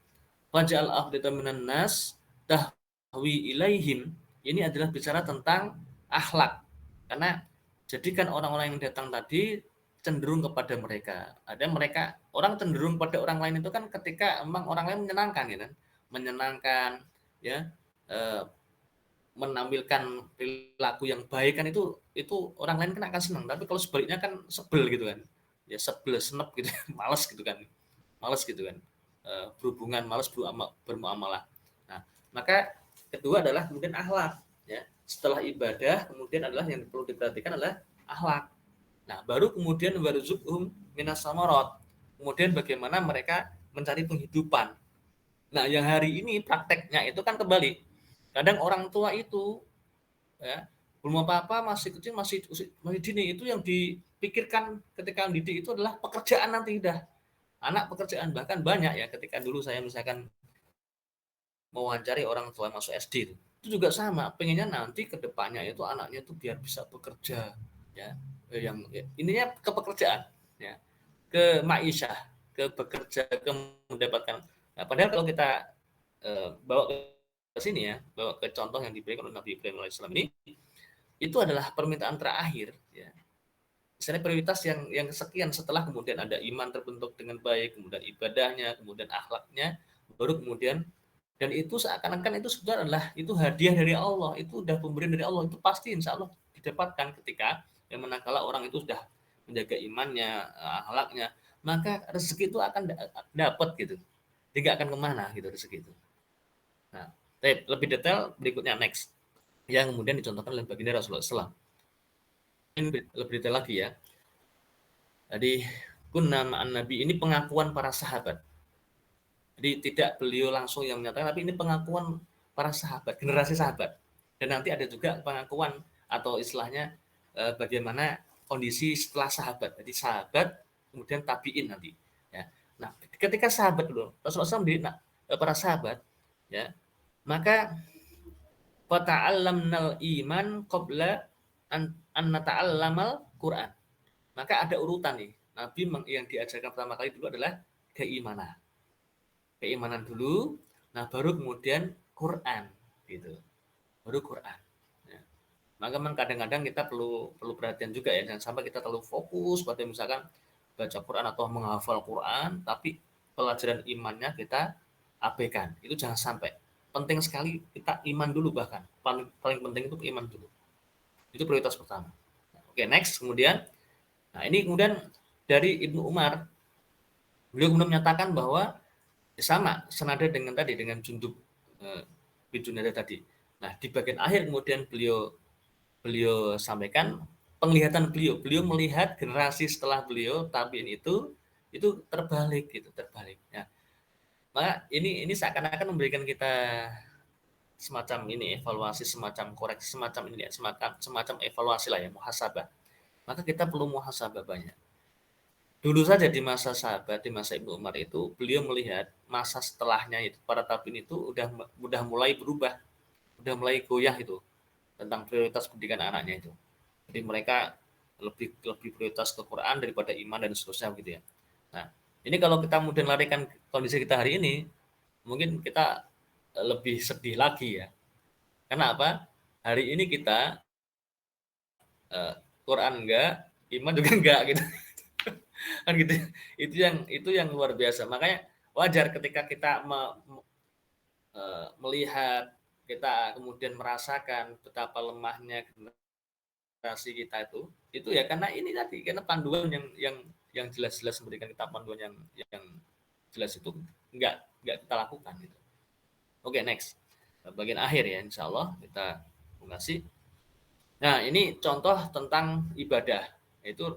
Waj'al afdatan minan nas tahwi ilaihim, ini adalah bicara tentang akhlak. Karena jadikan orang-orang yang datang tadi cenderung kepada mereka. Ada mereka orang cenderung pada orang lain itu kan ketika memang orang lain menyenangkan ya kan. Menyenangkan ya, menampilkan perilaku yang baik kan itu orang lain kan akan senang. Tapi kalau sebaliknya kan sebel gitu kan. Ya sebel, senep gitu, malas gitu kan. Malas gitu kan. Berhubungan, malas bermuamalah. Nah, maka kedua adalah kemudian akhlak ya. Setelah ibadah kemudian adalah yang perlu diperhatikan adalah akhlak. Nah, baru kemudian warzuqhum minas samarat. Kemudian bagaimana mereka mencari penghidupan. Nah, yang hari ini prakteknya itu kan kembali. Kadang orang tua itu ya belum apa-apa, masih kecil, masih dini, itu yang dipikirkan ketika mendidik itu adalah pekerjaan nanti udah. Anak pekerjaan, bahkan banyak ya ketika dulu saya misalkan mewawancari orang tua masuk SD itu juga sama, pengennya nanti ke depannya itu anaknya itu biar bisa bekerja ya, yang ininya ke pekerjaan ya, ke ma'isyah, ke bekerja, ke mendapatkan. Nah, padahal kalau kita bawa ke sini ya, bawa ke contoh yang diberikan oleh Nabi Ibrahim alaihissalam ini, itu adalah permintaan terakhir ya. Misalnya prioritas yang sekian, setelah kemudian ada iman terbentuk dengan baik, kemudian ibadahnya, kemudian akhlaknya, baru kemudian, dan itu seakan-akan itu sebenarnya adalah itu hadiah dari Allah, itu udah pemberian dari Allah, itu pasti insya Allah didapatkan ketika yang manakala orang itu sudah menjaga imannya, akhlaknya, maka rezeki itu akan dapat gitu, tidak akan kemana gitu rezeki itu. Nah, lebih detail berikutnya next, yang kemudian dicontohkan oleh baginda Rasulullah SAW. lebih detail lagi ya. Jadi kunna ma'an nabi ini pengakuan para sahabat. Jadi tidak beliau langsung yang menyatakan, tapi ini pengakuan para sahabat, generasi sahabat. Dan nanti ada juga pengakuan atau istilahnya bagaimana kondisi setelah sahabat. Jadi sahabat kemudian tabiin nanti. Ya. Nah, ketika sahabat dulu Rasulullah SAW para sahabat, ya, maka fata'allamnal iman qabla an nata'allamal Quran. Maka ada urutan nih. Nabi yang diajarkan pertama kali dulu adalah keimanan. Keimanan dulu, nah baru kemudian Quran gitu. Baru Quran. Ya. Maka memang kadang-kadang kita perlu perhatian juga ya, jangan sampai kita terlalu fokus pada misalkan baca Quran atau menghafal Quran, tapi pelajaran imannya kita abaikan. Itu jangan sampai. Penting sekali kita iman dulu, bahkan paling penting itu iman dulu. Itu prioritas pertama. Oke, next kemudian. Nah, ini kemudian dari Ibnu Umar, beliau kemudian menyatakan bahwa sama senada dengan tadi, dengan Jundub bin Junadah tadi. Nah, di bagian akhir kemudian beliau sampaikan penglihatan beliau melihat generasi setelah beliau tabiin itu terbalik gitu, terbalik. Nah, maka ini seakan-akan memberikan kita semacam ini evaluasi, semacam koreksi, semacam ini ya, semacam evaluasi lah ya, muhasabah. Maka kita perlu muhasabah banyak. Dulu saja di masa sahabat, di masa Ibnu Umar itu, beliau melihat masa setelahnya itu, para tabiin itu udah mulai berubah, udah mulai goyah itu tentang prioritas pendidikan anaknya itu. Jadi mereka lebih prioritas ke Quran daripada iman dan seterusnya gitu ya. Nah, ini kalau kita kemudian larikan kondisi kita hari ini, mungkin kita lebih sedih lagi ya. Karena apa? Hari ini kita Quran enggak, iman juga enggak gitu. Kan gitu. Itu yang luar biasa. Makanya wajar ketika kita melihat, kita kemudian merasakan betapa lemahnya generasi kita itu ya karena ini tadi, karena panduan yang jelas-jelas memberikan kita panduan yang jelas itu enggak kita lakukan gitu. Oke, next. Bagian akhir ya, insya Allah kita mengasih. Nah, ini contoh tentang ibadah. Itu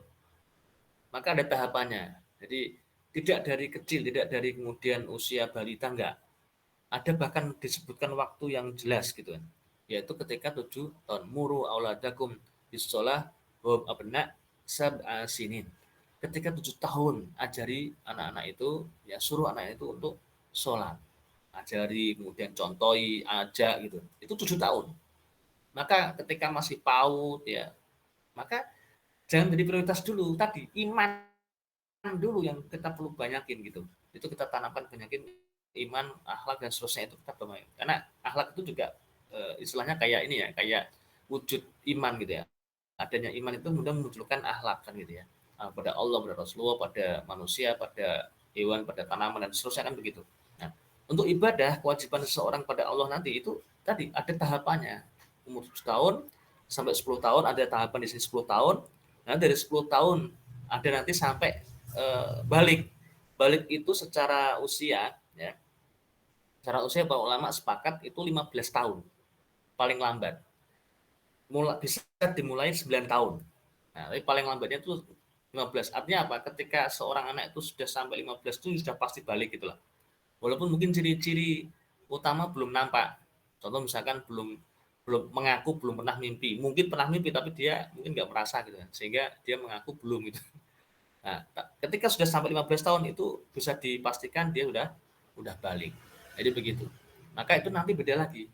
maka ada tahapannya. Jadi tidak dari kecil, tidak dari kemudian usia balita, enggak. Ada bahkan disebutkan waktu yang jelas gitu kan. Yaitu ketika 7 tahun. Muru auladakum bisolah hum abna sab'a sinin. Ketika 7 tahun ajari anak-anak itu, ya suruh anak itu untuk sholat. Ajari, kemudian contohi, ajak gitu. Itu 7 tahun. Maka ketika masih PAUD ya, maka jangan jadi prioritas dulu tadi, iman dulu yang kita perlu banyakin gitu. Itu kita tanamkan banyakin iman, akhlak dan seterusnya itu kita banyakin. Karena akhlak itu juga istilahnya kayak ini ya, kayak wujud iman gitu ya. Adanya iman itu mudah memunculkan akhlak kan gitu ya. Pada Allah, pada Rasulullah, pada manusia, pada hewan, pada tanaman dan seterusnya kan begitu. Nah, untuk ibadah kewajiban seseorang pada Allah nanti itu tadi ada tahapannya. Umur 10 tahun sampai 10 tahun ada tahapan di sini 10 tahun. Nah, dari 10 tahun ada nanti sampai balik itu secara usia ya. Secara usia para ulama sepakat itu 15 tahun paling lambat. Bisa dimulai 9 tahun. Nah, tapi paling lambatnya itu 15. Artinya apa? Ketika seorang anak itu sudah sampai 15 itu sudah pasti balik gitu lah. Walaupun mungkin ciri-ciri utama belum nampak. Contoh misalkan belum mengaku belum pernah mimpi. Mungkin pernah mimpi tapi dia mungkin nggak merasa gitu kan. Sehingga dia mengaku belum gitu. Nah, ketika sudah sampai 15 tahun itu bisa dipastikan dia udah balik. Jadi begitu. Maka itu nanti beda lagi.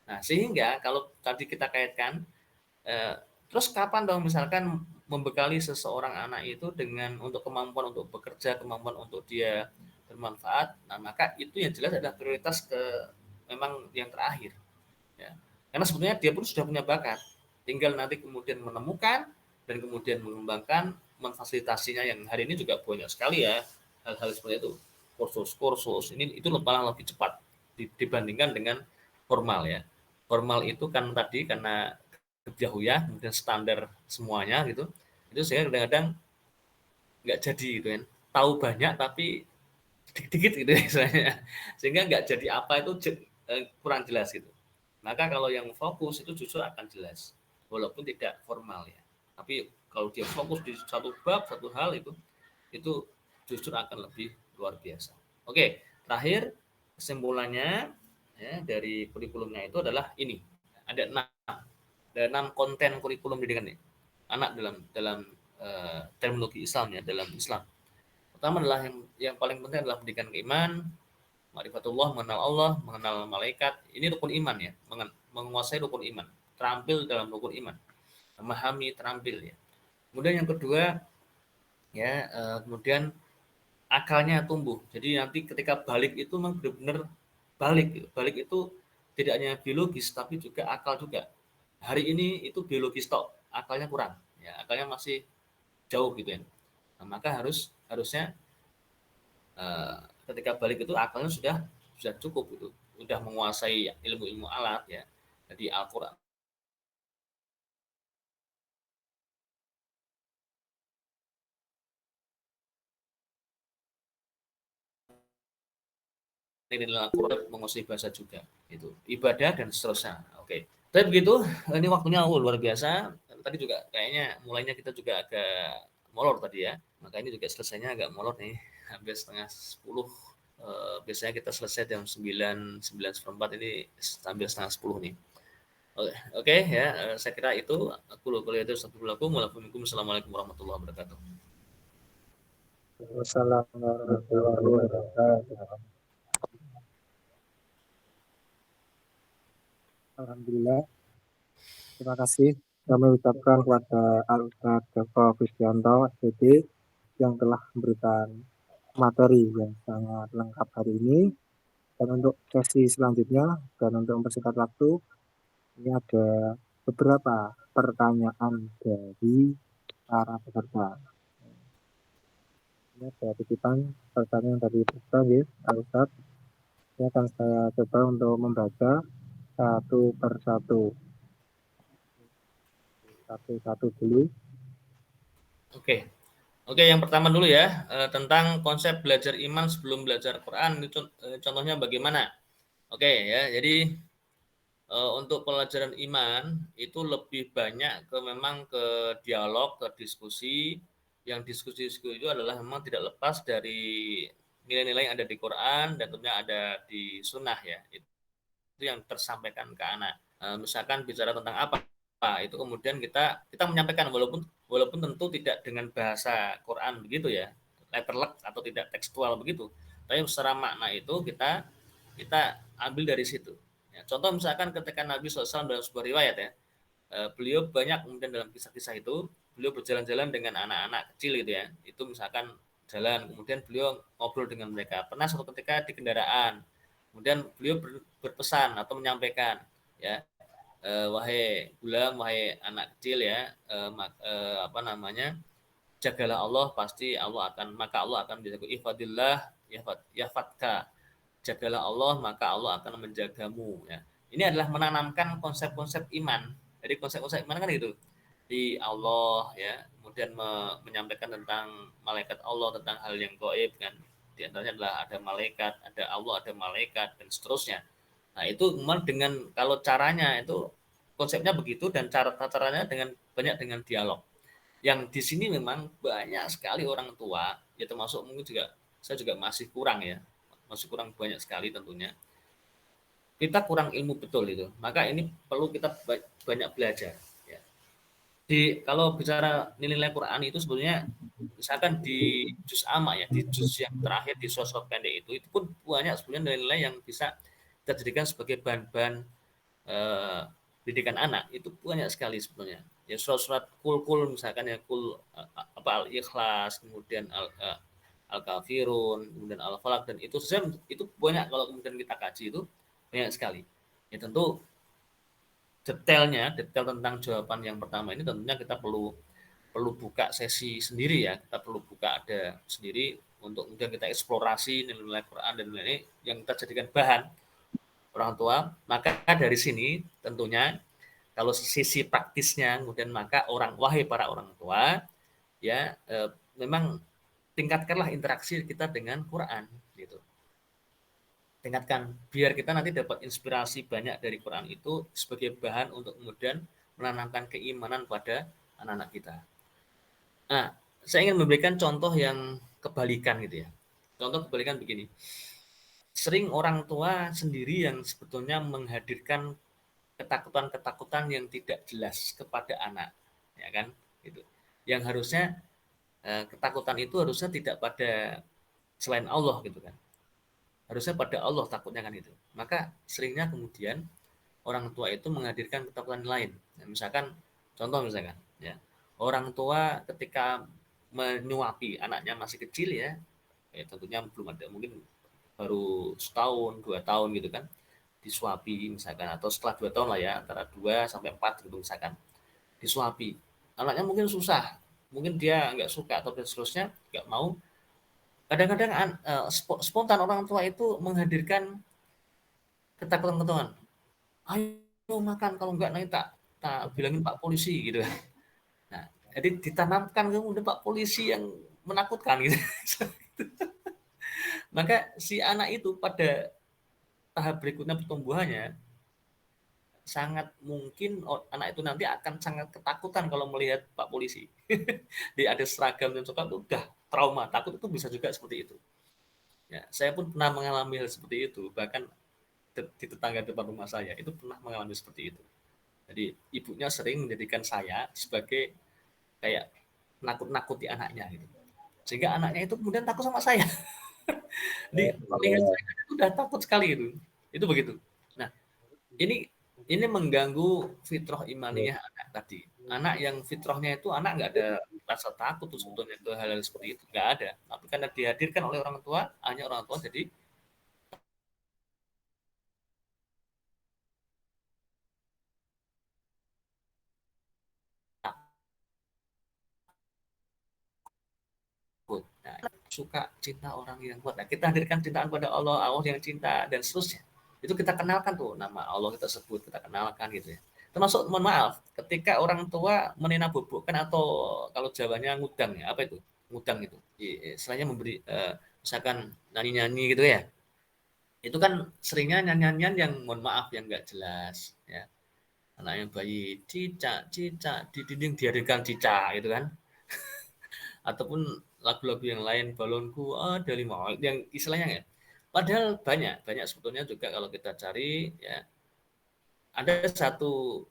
Nah, sehingga kalau tadi kita kaitkan terus kapan dong misalkan membekali seseorang anak itu dengan untuk kemampuan untuk bekerja, kemampuan untuk dia bermanfaat. Nah, maka itu yang jelas adalah prioritas memang yang terakhir. Ya. Karena sebetulnya dia pun sudah punya bakat. Tinggal nanti kemudian menemukan dan kemudian mengembangkan, memfasilitasinya yang hari ini juga banyak sekali ya hal-hal seperti itu. Kursus ini itu lebih cepat dibandingkan dengan formal ya. Formal itu kan tadi karena kebiahuyah, kemudian standar semuanya gitu. Itu saya kadang-kadang nggak jadi gitu kan. Tahu banyak tapi dikit-dikit gitu misalnya. Sehingga nggak jadi apa itu kurang jelas gitu. Maka kalau yang fokus itu justru akan jelas. walaupun tidak formal ya. Tapi kalau dia fokus di satu bab, satu hal itu justru akan lebih luar biasa. Oke, terakhir kesimpulannya ya, dari kurikulumnya itu adalah ini. Ada 6 konten kurikulum pendidikan anak dalam terminologi Islam ya, dalam Islam. Pertama adalah yang paling penting adalah pendidikan iman, ma'rifatullah, mengenal Allah, mengenal malaikat. Ini rukun iman ya, menguasai rukun iman, terampil dalam rukun iman, memahami, terampil ya. Kemudian yang kedua ya, kemudian akalnya tumbuh. Jadi nanti ketika balik itu memang benar-benar balik. Balik itu tidak hanya biologis tapi juga akal juga. Hari ini itu biologis tok, akalnya kurang. Ya, akalnya masih jauh gitu ya. Nah, maka harusnya ketika balik itu akalnya sudah cukup gitu. Sudah menguasai ilmu-ilmu alat ya. Jadi Al-Qur'an nilai Al-Qur'an, menguasai bahasa juga itu. Ibadah dan seterusnya. Oke. Tapi begitu, ini waktunya luar biasa. Tadi juga kayaknya mulainya kita juga agak molor tadi ya. Maka ini juga selesainya agak molor nih, hampir setengah 10. Biasanya kita selesai jam 9, 9:04, ini hampir setengah 10 nih. Oke ya, saya kira itu. Aku lupa itu satu laku. Assalamualaikum warahmatullahi wabarakatuh. Wassalamualaikum warahmatullahi wabarakatuh. Alhamdulillah. Terima kasih kami ucapkan kepada Al-Ustaz Joko Kristianto SPD yang telah memberikan materi yang sangat lengkap hari ini. Dan untuk sesi selanjutnya dan untuk mempersingkat waktu, ini ada beberapa pertanyaan dari para peserta. Ini ada titipan pertanyaan dari peserta ya, Al-Ustaz. Ini akan saya coba untuk membaca satu persatu. Satu dulu. Oke, yang pertama dulu ya, tentang konsep belajar iman sebelum belajar Quran. Itu contohnya bagaimana? Oke ya, jadi untuk pelajaran iman itu lebih banyak memang ke dialog, ke diskusi. Yang diskusi itu adalah memang tidak lepas dari nilai-nilai yang ada di Quran dan tentunya ada di Sunnah ya. Itu yang tersampaikan ke anak. Misalkan bicara tentang apa, itu kemudian kita menyampaikan walaupun tentu tidak dengan bahasa Quran begitu ya, letterlek atau tidak tekstual begitu, tapi secara makna itu kita ambil dari situ. Ya, contoh misalkan ketika Nabi SAW dalam sebuah riwayat ya, beliau banyak kemudian dalam kisah-kisah itu beliau berjalan-jalan dengan anak-anak kecil gitu ya, itu misalkan jalan kemudian beliau ngobrol dengan mereka. Pernah suatu ketika di kendaraan, kemudian beliau berpesan atau menyampaikan ya, wahai gulam, wahai anak kecil ya, jagalah Allah, pasti Allah akan menjaga. Ifadillah yafatka, jagalah Allah maka Allah akan menjagamu ya. Ini adalah menanamkan konsep-konsep iman. Jadi konsep-konsep iman kan itu di Allah ya, kemudian menyampaikan tentang malaikat Allah, tentang hal yang gaib kan. Di antaranya adalah ada malaikat, ada Allah, ada malaikat dan seterusnya. Nah, itu dengan kalau caranya itu konsepnya begitu dan caranya banyak dengan dialog. Yang di sini memang banyak sekali orang tua, ya termasuk mungkin juga saya juga masih kurang ya, masih kurang banyak sekali tentunya. Kita kurang ilmu betul itu. Maka ini perlu kita banyak belajar. Ya. Kalau bicara nilai-nilai Quran itu sebetulnya misalkan di juz amma ya, di juz yang terakhir di surat pendek itu pun banyak sebenarnya nilai-nilai yang bisa kita jadikan sebagai bahan-bahan pendidikan anak. Itu banyak sekali sebetulnya. Ya surat-surat kul misalkan ya, al-ikhlas, kemudian al-kafirun, kemudian al-falaq, dan itu banyak kalau kemudian kita kaji itu banyak sekali. Ya tentu detail tentang jawaban yang pertama ini tentunya kita perlu buka sesi sendiri ya, kita perlu buka ada sendiri untuk kemudian kita eksplorasi nilai-nilai Quran dan nilai yang kita jadikan bahan orang tua. Maka dari sini tentunya kalau sisi praktisnya kemudian maka wahai para orang tua ya, memang tingkatkanlah interaksi kita dengan Quran gitu. Tingkatkan biar kita nanti dapat inspirasi banyak dari Quran itu sebagai bahan untuk kemudian menanamkan keimanan pada anak-anak kita. Nah, saya ingin memberikan contoh yang kebalikan gitu ya. Contoh kebalikan begini. Sering orang tua sendiri yang sebetulnya menghadirkan ketakutan-ketakutan yang tidak jelas kepada anak, ya kan? Gitu. Yang harusnya ketakutan itu harusnya tidak pada selain Allah gitu kan. Harusnya pada Allah takutnya kan itu. Maka seringnya kemudian orang tua itu menghadirkan ketakutan lain. Nah, misalkan contoh misalkan ya. Orang tua ketika menyuapi anaknya masih kecil ya, tentunya belum ada mungkin baru setahun 2 tahun gitu kan disuapi misalkan atau setelah 2 tahun lah ya antara 2 sampai 4 gitu misalkan disuapi anaknya mungkin susah mungkin dia nggak suka atau dan seterusnya nggak mau kadang-kadang spontan orang tua itu menghadirkan ketakutan-ketakutan ayo makan kalau enggak nanti tak bilangin Pak Polisi gitu kan nah jadi ditanamkan kemudian Pak Polisi yang menakutkan gitu maka si anak itu pada tahap berikutnya pertumbuhannya sangat mungkin anak itu nanti akan sangat ketakutan kalau melihat Pak Polisi. Dia ada seragam dan coklat itu udah trauma, takut itu bisa juga seperti itu. Ya, saya pun pernah mengalami hal seperti itu, bahkan di tetangga depan rumah saya itu pernah mengalami seperti itu. Jadi ibunya sering menjadikan saya sebagai kayak nakut-nakuti anaknya gitu. Sehingga anaknya itu kemudian takut sama saya. Di melihat saya itu udah takut sekali itu. Itu begitu. Nah, ini mengganggu fitrah imaniyah anak tadi. Anak yang fitrahnya itu anak nggak ada rasa takut tuh sebetulnya ke hal-hal seperti itu nggak ada. Tapi karena dihadirkan oleh orang tua, hanya orang tua jadi takut. Nah, suka cinta orang yang kuat. Nah, kita hadirkan cintaan pada Allah, Allah yang cinta dan seterusnya. Itu kita kenalkan tuh nama Allah kita sebut, kita kenalkan gitu ya. Termasuk mohon maaf, ketika orang tua menina bubukkan atau kalau Jawanya ngudang ya, apa itu? Ngudang itu. Istilahnya memberi misalkan nyanyi-nyanyi gitu ya. Itu kan seringnya nyanyian yang mohon maaf yang enggak jelas ya. Anak yang bayi cicak cicak di dinding dihadirkan cicak gitu kan. Ataupun lagu-lagu yang lain balonku ada 5 yang istilahnya ya. Padahal banyak banyak sebetulnya juga kalau kita cari ya ada satu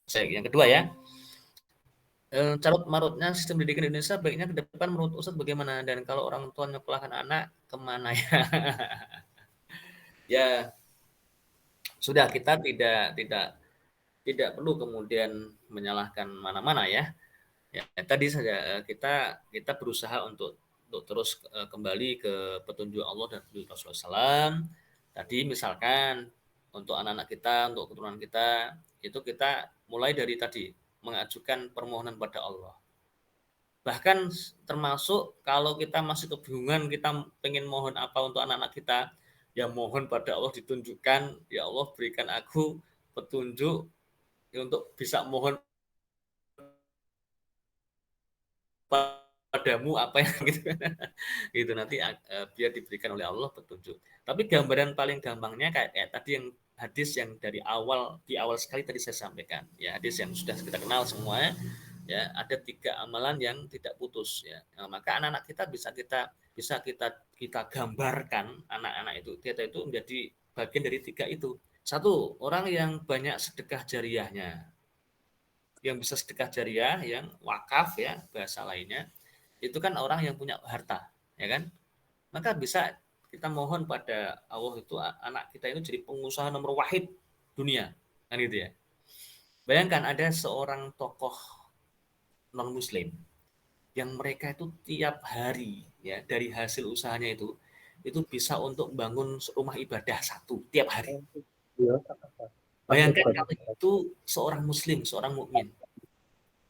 yang kedua ya carut marutnya sistem pendidikan Indonesia baiknya ke depan menurut Ustadz bagaimana dan kalau orang tua nyekolahkan anak kemana ya ya sudah kita tidak perlu kemudian menyalahkan mana-mana ya. Ya, tadi saja kita kita berusaha untuk terus kembali ke petunjuk Allah dan petunjuk Rasulullah SAW. Tadi misalkan untuk anak-anak kita, untuk keturunan kita, itu kita mulai dari tadi mengajukan permohonan pada Allah. Bahkan termasuk kalau kita masih kebingungan kita pengen mohon apa untuk anak-anak kita, ya mohon pada Allah ditunjukkan, ya Allah berikan aku petunjuk ya, untuk bisa mohon padamu apa yang gitu itu nanti biar diberikan oleh Allah petunjuk. Tapi gambaran paling gampangnya kayak tadi yang hadis yang dari awal di awal sekali tadi saya sampaikan ya hadis yang sudah kita kenal semua ya ada 3 amalan yang tidak putus ya nah, maka anak-anak kita bisa kita gambarkan anak-anak itu kita itu menjadi bagian dari 3 itu. Satu, orang yang banyak sedekah jariahnya yang bisa sedekah jariah yang wakaf ya bahasa lainnya itu kan orang yang punya harta ya kan maka bisa kita mohon pada Allah itu anak kita itu jadi pengusaha nomor wahid dunia kan gitu ya bayangkan ada seorang tokoh non muslim yang mereka itu tiap hari ya dari hasil usahanya itu bisa untuk bangun rumah ibadah satu tiap hari. Bayangkan kalau itu seorang muslim, seorang mukmin,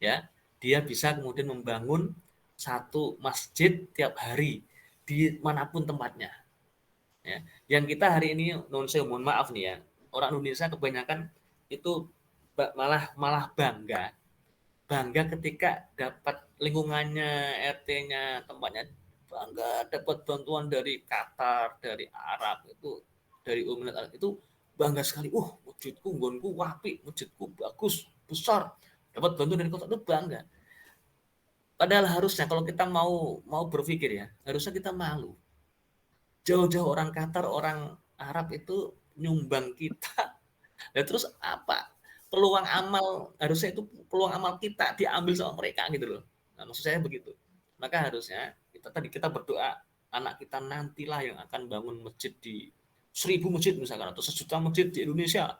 ya, dia bisa kemudian membangun satu masjid tiap hari di manapun tempatnya. Ya. Yang kita hari ini, mohon maaf nih ya, orang Indonesia kebanyakan itu malah bangga ketika dapat lingkungannya, RT-nya, tempatnya, bangga dapat bantuan dari Qatar, dari Arab, itu dari Uni Arab, itu bangga sekali. Masjidku, nggonku wapi, masjidku bagus, besar, dapat bantuan dari kota, itu bangga. Padahal harusnya kalau kita mau berpikir ya, harusnya kita malu. Jauh-jauh orang Qatar, orang Arab itu nyumbang kita. Dan terus apa? Peluang amal, harusnya itu peluang amal kita diambil sama mereka gitu loh. Nah, maksud saya begitu. Maka harusnya kita berdoa, anak kita nantilah yang akan bangun masjid di 1000 masjid misalkan, atau 1 juta masjid di Indonesia,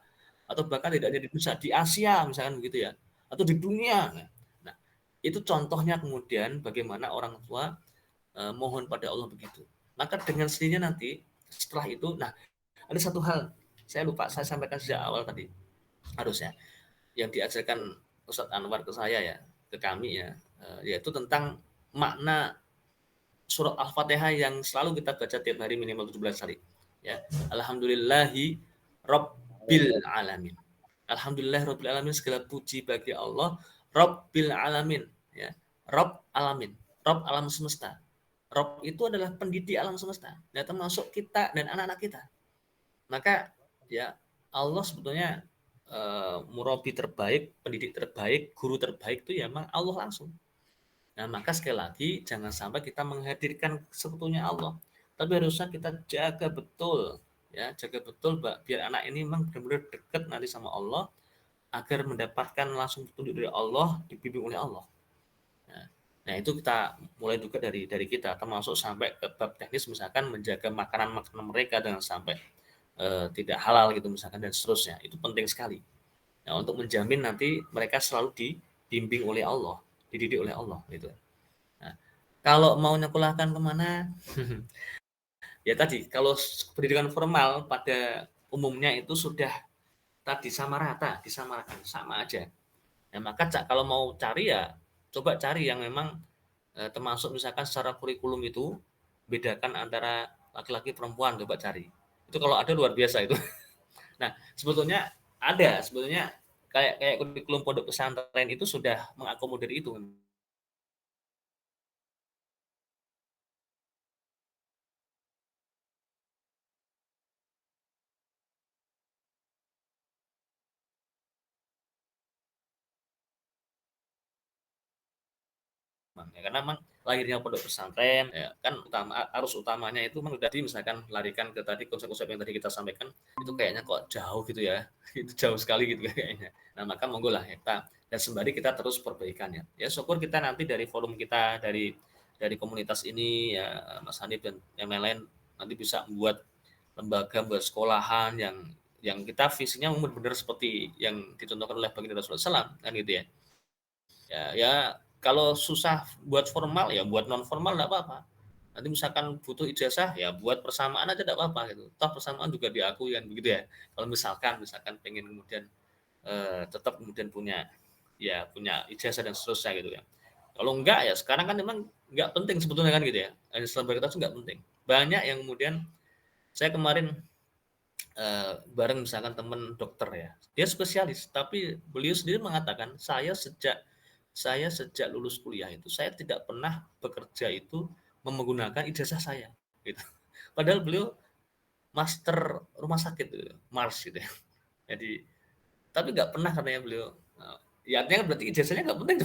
atau bahkan tidak hanya di Indonesia, di Asia misalkan begitu ya, atau di dunia. Nah, itu contohnya kemudian bagaimana orang tua mohon pada Allah begitu. Maka dengan sendirinya nanti setelah itu, nah ada satu hal saya lupa saya sampaikan sejak awal tadi, harusnya yang diajarkan Ustadz Anwar ke saya ya, ke kami ya, yaitu tentang makna surat Al-Fatihah yang selalu kita baca tiap hari minimal 17 kali. Ya, Alhamdulillahi Rabbil Alamin. Alhamdulillah Rabbil Alamin, segala puji bagi Allah Rabbil Alamin. Ya, Rabb Alamin, Rabb alam semesta. Rabb itu adalah pendidik alam semesta, dan termasuk kita dan anak-anak kita. Maka ya Allah sebetulnya murabi terbaik, pendidik terbaik, guru terbaik itu ya memang Allah langsung. Nah, maka sekali lagi jangan sampai kita menghadirkan sebetulnya Allah, tapi harusnya kita jaga betul ya, jaga betul biar anak ini memang benar-benar dekat nanti sama Allah, agar mendapatkan langsung petunjuk dari Allah, dibimbing oleh Allah. Nah, itu kita mulai juga dari kita, termasuk sampai ke bab teknis, misalkan menjaga makanan mereka dengan sampai tidak halal gitu misalkan, dan seterusnya. Itu penting sekali. Nah, untuk menjamin nanti mereka selalu dibimbing oleh Allah, dididik oleh Allah gitu. Nah, kalau mau nyekolahkan kemana? Ya tadi, kalau pendidikan formal pada umumnya itu sudah tadi sama rata, disamaratakan, sama aja. Nah, maka kalau mau cari ya coba cari yang memang termasuk misalkan secara kurikulum itu bedakan antara laki-laki perempuan, coba cari. Itu kalau ada luar biasa itu. Nah, sebetulnya kayak kurikulum pondok pesantren itu sudah mengakomodir itu. Ya, karena memang lahirnya pondok pesantren ya, kan arus utamanya itu memang udah misalkan larikan ke tadi konsep-konsep yang tadi kita sampaikan, itu kayaknya kok jauh gitu ya. Itu jauh sekali gitu kayaknya. Nah, maka monggo lah ya, dan sembari kita terus perbaikan ya. Ya syukur kita nanti dari forum kita, dari komunitas ini ya, Mas Hanif dan yang lain-lain nanti bisa membuat lembaga, membuat sekolahan yang kita visinya benar-benar seperti yang dicontohkan oleh baginda Rasulullah SAW kan gitu ya. Ya kalau susah buat formal ya buat non formal enggak apa-apa. Nanti misalkan butuh ijazah ya buat persamaan aja enggak apa-apa gitu. Toh persamaan juga diakui kan begitu ya. Kalau misalkan pengen kemudian tetap kemudian punya ijazah dan seterusnya gitu ya. Kalau enggak ya sekarang kan memang enggak penting sebetulnya kan gitu ya. Selebritas enggak penting. Banyak yang kemudian saya kemarin bareng misalkan teman dokter ya. Dia spesialis, tapi beliau sendiri mengatakan saya sejak lulus kuliah itu saya tidak pernah bekerja itu menggunakan ijazah saya gitu. Padahal beliau master rumah sakit gitu, Mars gitu ya. Jadi tapi nggak pernah katanya beliau. Ya artinya berarti ijazahnya nggak penting.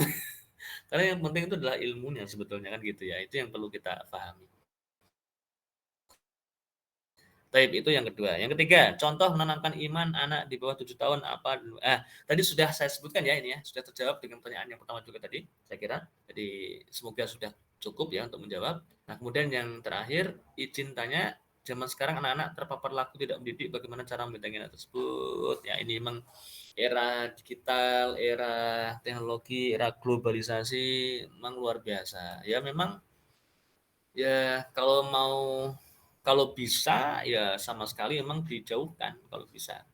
Karena yang penting itu adalah ilmunya sebetulnya kan gitu ya. Itu yang perlu kita pahami. Taib itu yang kedua. Yang ketiga, contoh menanamkan iman anak di bawah 7 tahun apa dulu? Tadi sudah saya sebutkan ya ini ya, sudah terjawab dengan pertanyaan yang pertama juga tadi, saya kira. Jadi semoga sudah cukup ya untuk menjawab. Nah, kemudian yang terakhir, izin tanya zaman sekarang anak-anak terpapar lagu tidak mendidik, bagaimana cara membidangi anak tersebut. Ya ini memang era digital, era teknologi, era globalisasi memang luar biasa. Ya memang ya kalau bisa ya sama sekali memang dijauhkan kalau bisa.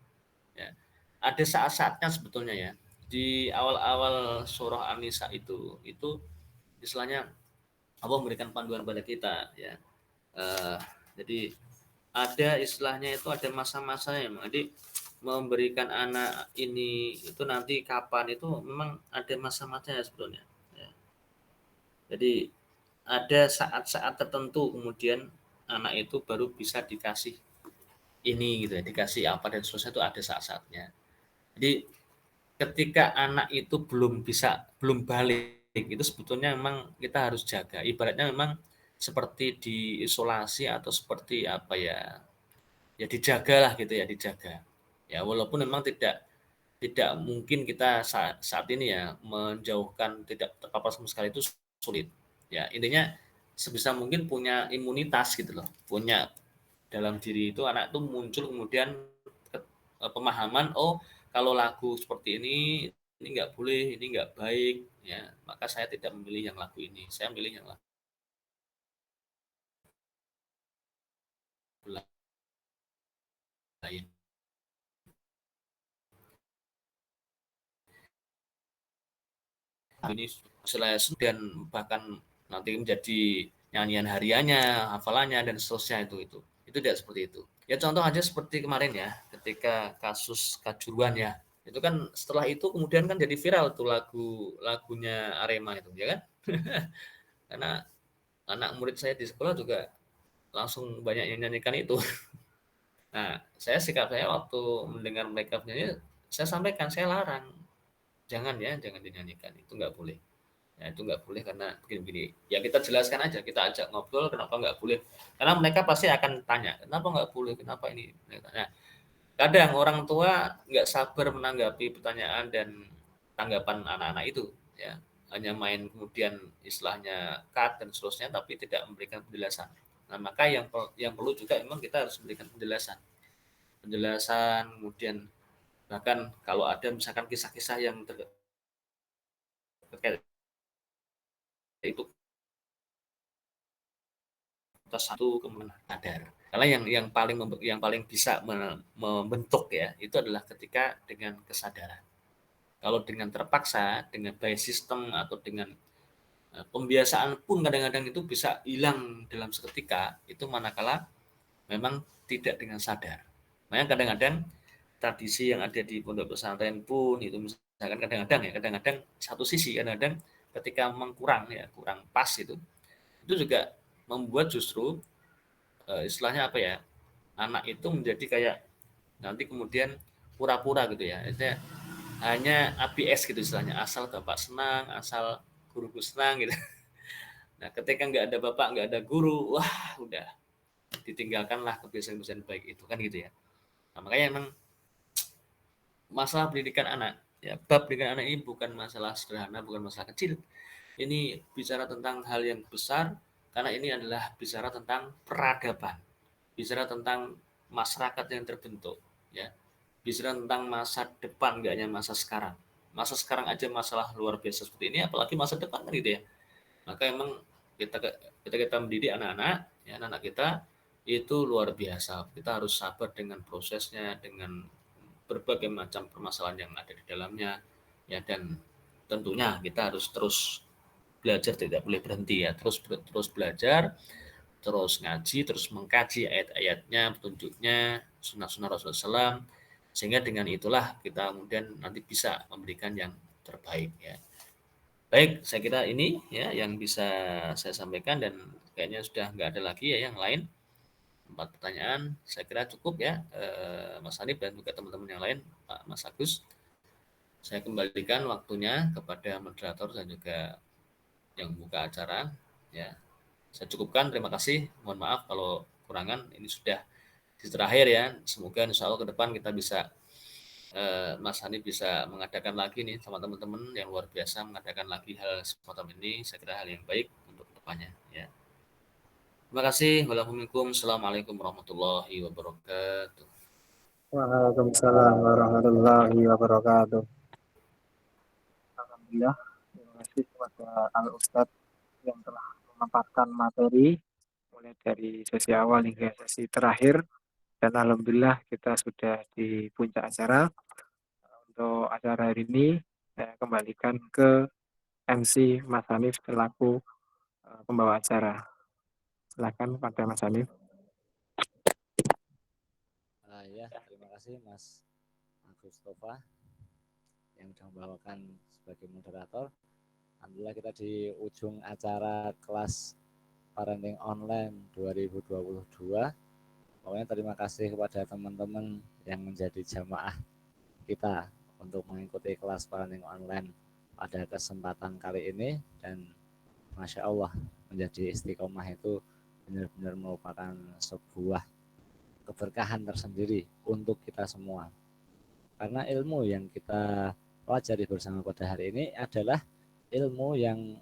Ya. Ada saat-saatnya sebetulnya ya. Di awal-awal surah An-Nisa itu istilahnya Allah memberikan panduan pada kita ya. Jadi ada istilahnya itu ada masa-masanya memang. Jadi memberikan anak ini itu nanti kapan itu memang ada masa-masanya sebetulnya. Ya. Jadi ada saat-saat tertentu kemudian anak itu baru bisa dikasih ini gitu ya, dikasih apa dan seterusnya itu ada saat-saatnya. Jadi ketika anak itu belum balik itu sebetulnya memang kita harus jaga. Ibaratnya memang seperti diisolasi atau seperti apa ya, ya dijagalah gitu ya, dijaga. Ya walaupun memang tidak mungkin kita saat ini ya menjauhkan tidak terpapar sama sekali itu sulit. Ya intinya sebisa mungkin punya imunitas gitu loh, punya dalam diri itu anak itu muncul kemudian pemahaman oh kalau lagu seperti ini nggak boleh, ini nggak baik, ya maka saya tidak memilih yang lagu ini, saya memilih yang lagu lain. Ini selesai dan bahkan nanti menjadi nyanyian hariannya, hafalannya dan seterusnya itu tidak seperti itu. Ya contoh aja seperti kemarin ya, ketika kasus Kanjuruhan ya, itu kan setelah itu kemudian kan jadi viral tuh lagunya Arema itu ya kan. Karena anak murid saya di sekolah juga langsung banyak yang nyanyikan itu. Nah, sikap saya waktu mendengar mereka bernyanyi, saya sampaikan, saya larang, jangan dinyanyikan, itu nggak boleh. Ya, itu nggak boleh karena begini-begini. Ya kita jelaskan aja, kita ajak ngobrol kenapa nggak boleh. Karena mereka pasti akan tanya, kenapa nggak boleh, kenapa ini. Nah, kadang orang tua nggak sabar menanggapi pertanyaan dan tanggapan anak-anak itu. Ya, hanya main kemudian istilahnya cut dan seterusnya, tapi tidak memberikan penjelasan. Nah, maka yang perlu juga memang kita harus memberikan penjelasan, kemudian bahkan kalau ada misalkan kisah-kisah yang terkait itu kita satu kemudian sadar. Karena yang paling bisa membentuk ya itu adalah ketika dengan kesadaran. Kalau dengan terpaksa, dengan by system atau dengan pembiasaan pun kadang-kadang itu bisa hilang dalam seketika. Itu manakala memang tidak dengan sadar. Makanya kadang-kadang tradisi yang ada di pondok pesantren pun itu misalkan kadang-kadang satu sisi kadang-kadang ketika memang kurang pas itu juga membuat justru istilahnya apa ya, anak itu menjadi kayak nanti kemudian pura-pura gitu ya, itu hanya ABS gitu istilahnya, asal bapak senang, asal guruku senang gitu. Nah ketika nggak ada bapak, nggak ada guru, wah udah ditinggalkanlah kebiasaan-kebiasaan baik itu kan gitu ya. Nah, makanya emang masalah pendidikan anak ya, bab pendidikan anak ini bukan masalah sederhana, bukan masalah kecil. Ini bicara tentang hal yang besar karena ini adalah bicara tentang peradaban, bicara tentang masyarakat yang terbentuk ya, bicara tentang masa depan, nggak hanya masa sekarang aja masalah luar biasa seperti ini, apalagi masa depan kan gitu ya. Maka emang kita mendidik anak-anak ya, anak kita itu luar biasa, kita harus sabar dengan prosesnya, dengan berbagai macam permasalahan yang ada di dalamnya ya, dan tentunya kita harus terus belajar, tidak boleh berhenti ya, terus belajar, terus ngaji, terus mengkaji ayat-ayatnya, petunjuknya, sunnah-sunnah Rasulullah SAW, sehingga dengan itulah kita kemudian nanti bisa memberikan yang terbaik ya. Baik, saya kira ini ya yang bisa saya sampaikan dan kayaknya sudah nggak ada lagi ya yang lain. 4 pertanyaan saya kira cukup ya, Mas Hanif dan juga teman-teman yang lain, Pak Mas Agus. Saya kembalikan waktunya kepada moderator dan juga yang buka acara ya. Saya cukupkan, terima kasih. Mohon maaf kalau kurangan. Ini sudah di terakhir ya. Semoga insya Allah ke depan kita bisa Mas Hanif bisa mengadakan lagi nih sama teman-teman yang luar biasa, mengadakan lagi hal semacam ini. Saya kira hal yang baik untuk kedepannya ya. Terima kasih. Waalaikumsalam. Assalamualaikum warahmatullahi wabarakatuh. Waalaikumsalam warahmatullahi wabarakatuh. Alhamdulillah, terima kasih kepada Al Ustadz yang telah memaparkan materi mulai dari sesi awal hingga sesi terakhir. Dan alhamdulillah kita sudah di puncak acara. Untuk acara hari ini saya kembalikan ke MC Mas Hanif selaku pembawa acara. Silakan pada Mas Hanif. Ya, terima kasih Mas Agus Tova yang sudah membawakan sebagai moderator. Alhamdulillah kita di ujung acara kelas parenting online 2022. Pokoknya terima kasih kepada teman-teman yang menjadi jamaah kita untuk mengikuti kelas parenting online pada kesempatan kali ini, dan Masya Allah menjadi istiqomah itu benar-benar merupakan sebuah keberkahan tersendiri untuk kita semua. Karena ilmu yang kita pelajari bersama pada hari ini adalah ilmu yang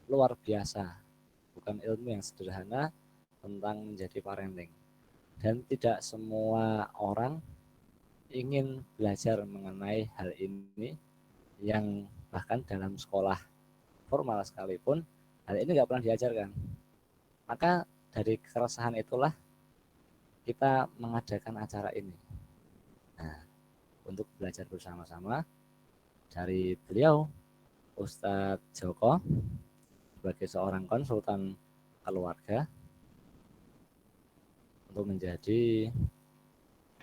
luar biasa, bukan ilmu yang sederhana tentang menjadi parenting. Dan tidak semua orang ingin belajar mengenai hal ini, yang bahkan dalam sekolah formal sekalipun hal ini nggak pernah diajarkan. Maka dari keresahan itulah kita mengadakan acara ini. Nah, untuk belajar bersama-sama dari beliau, Ustadz Joko, sebagai seorang konsultan keluarga, untuk menjadi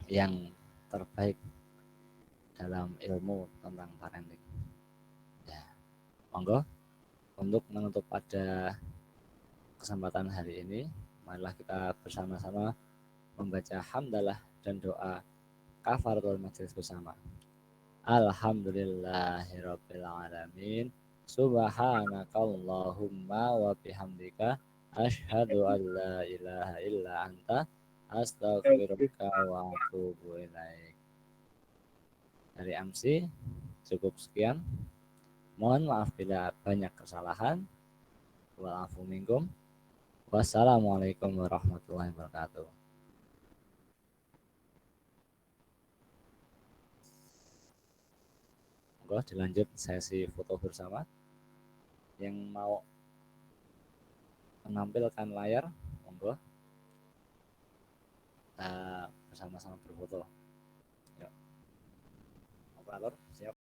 yang terbaik dalam ilmu tentang parenting. Ya, monggo untuk menutup pada kesempatan hari ini, marilah kita bersama-sama membaca hamdalah dan doa kafaratul majelis bersama. Alhamdulillahirabbil alamin. Subhanakallahumma wa bihamdika asyhadu an la ilaha illa anta astaghfiruka wa atubu ilaik. Dari MC cukup sekian. Mohon maaf bila banyak kesalahan. Wa'afu minkum. Wassalamualaikum warahmatullahi wabarakatuh. Monggo dilanjut sesi foto bersama. Yang mau menampilkan layar, monggo bersama-sama berfoto. Yuk. Operator siap.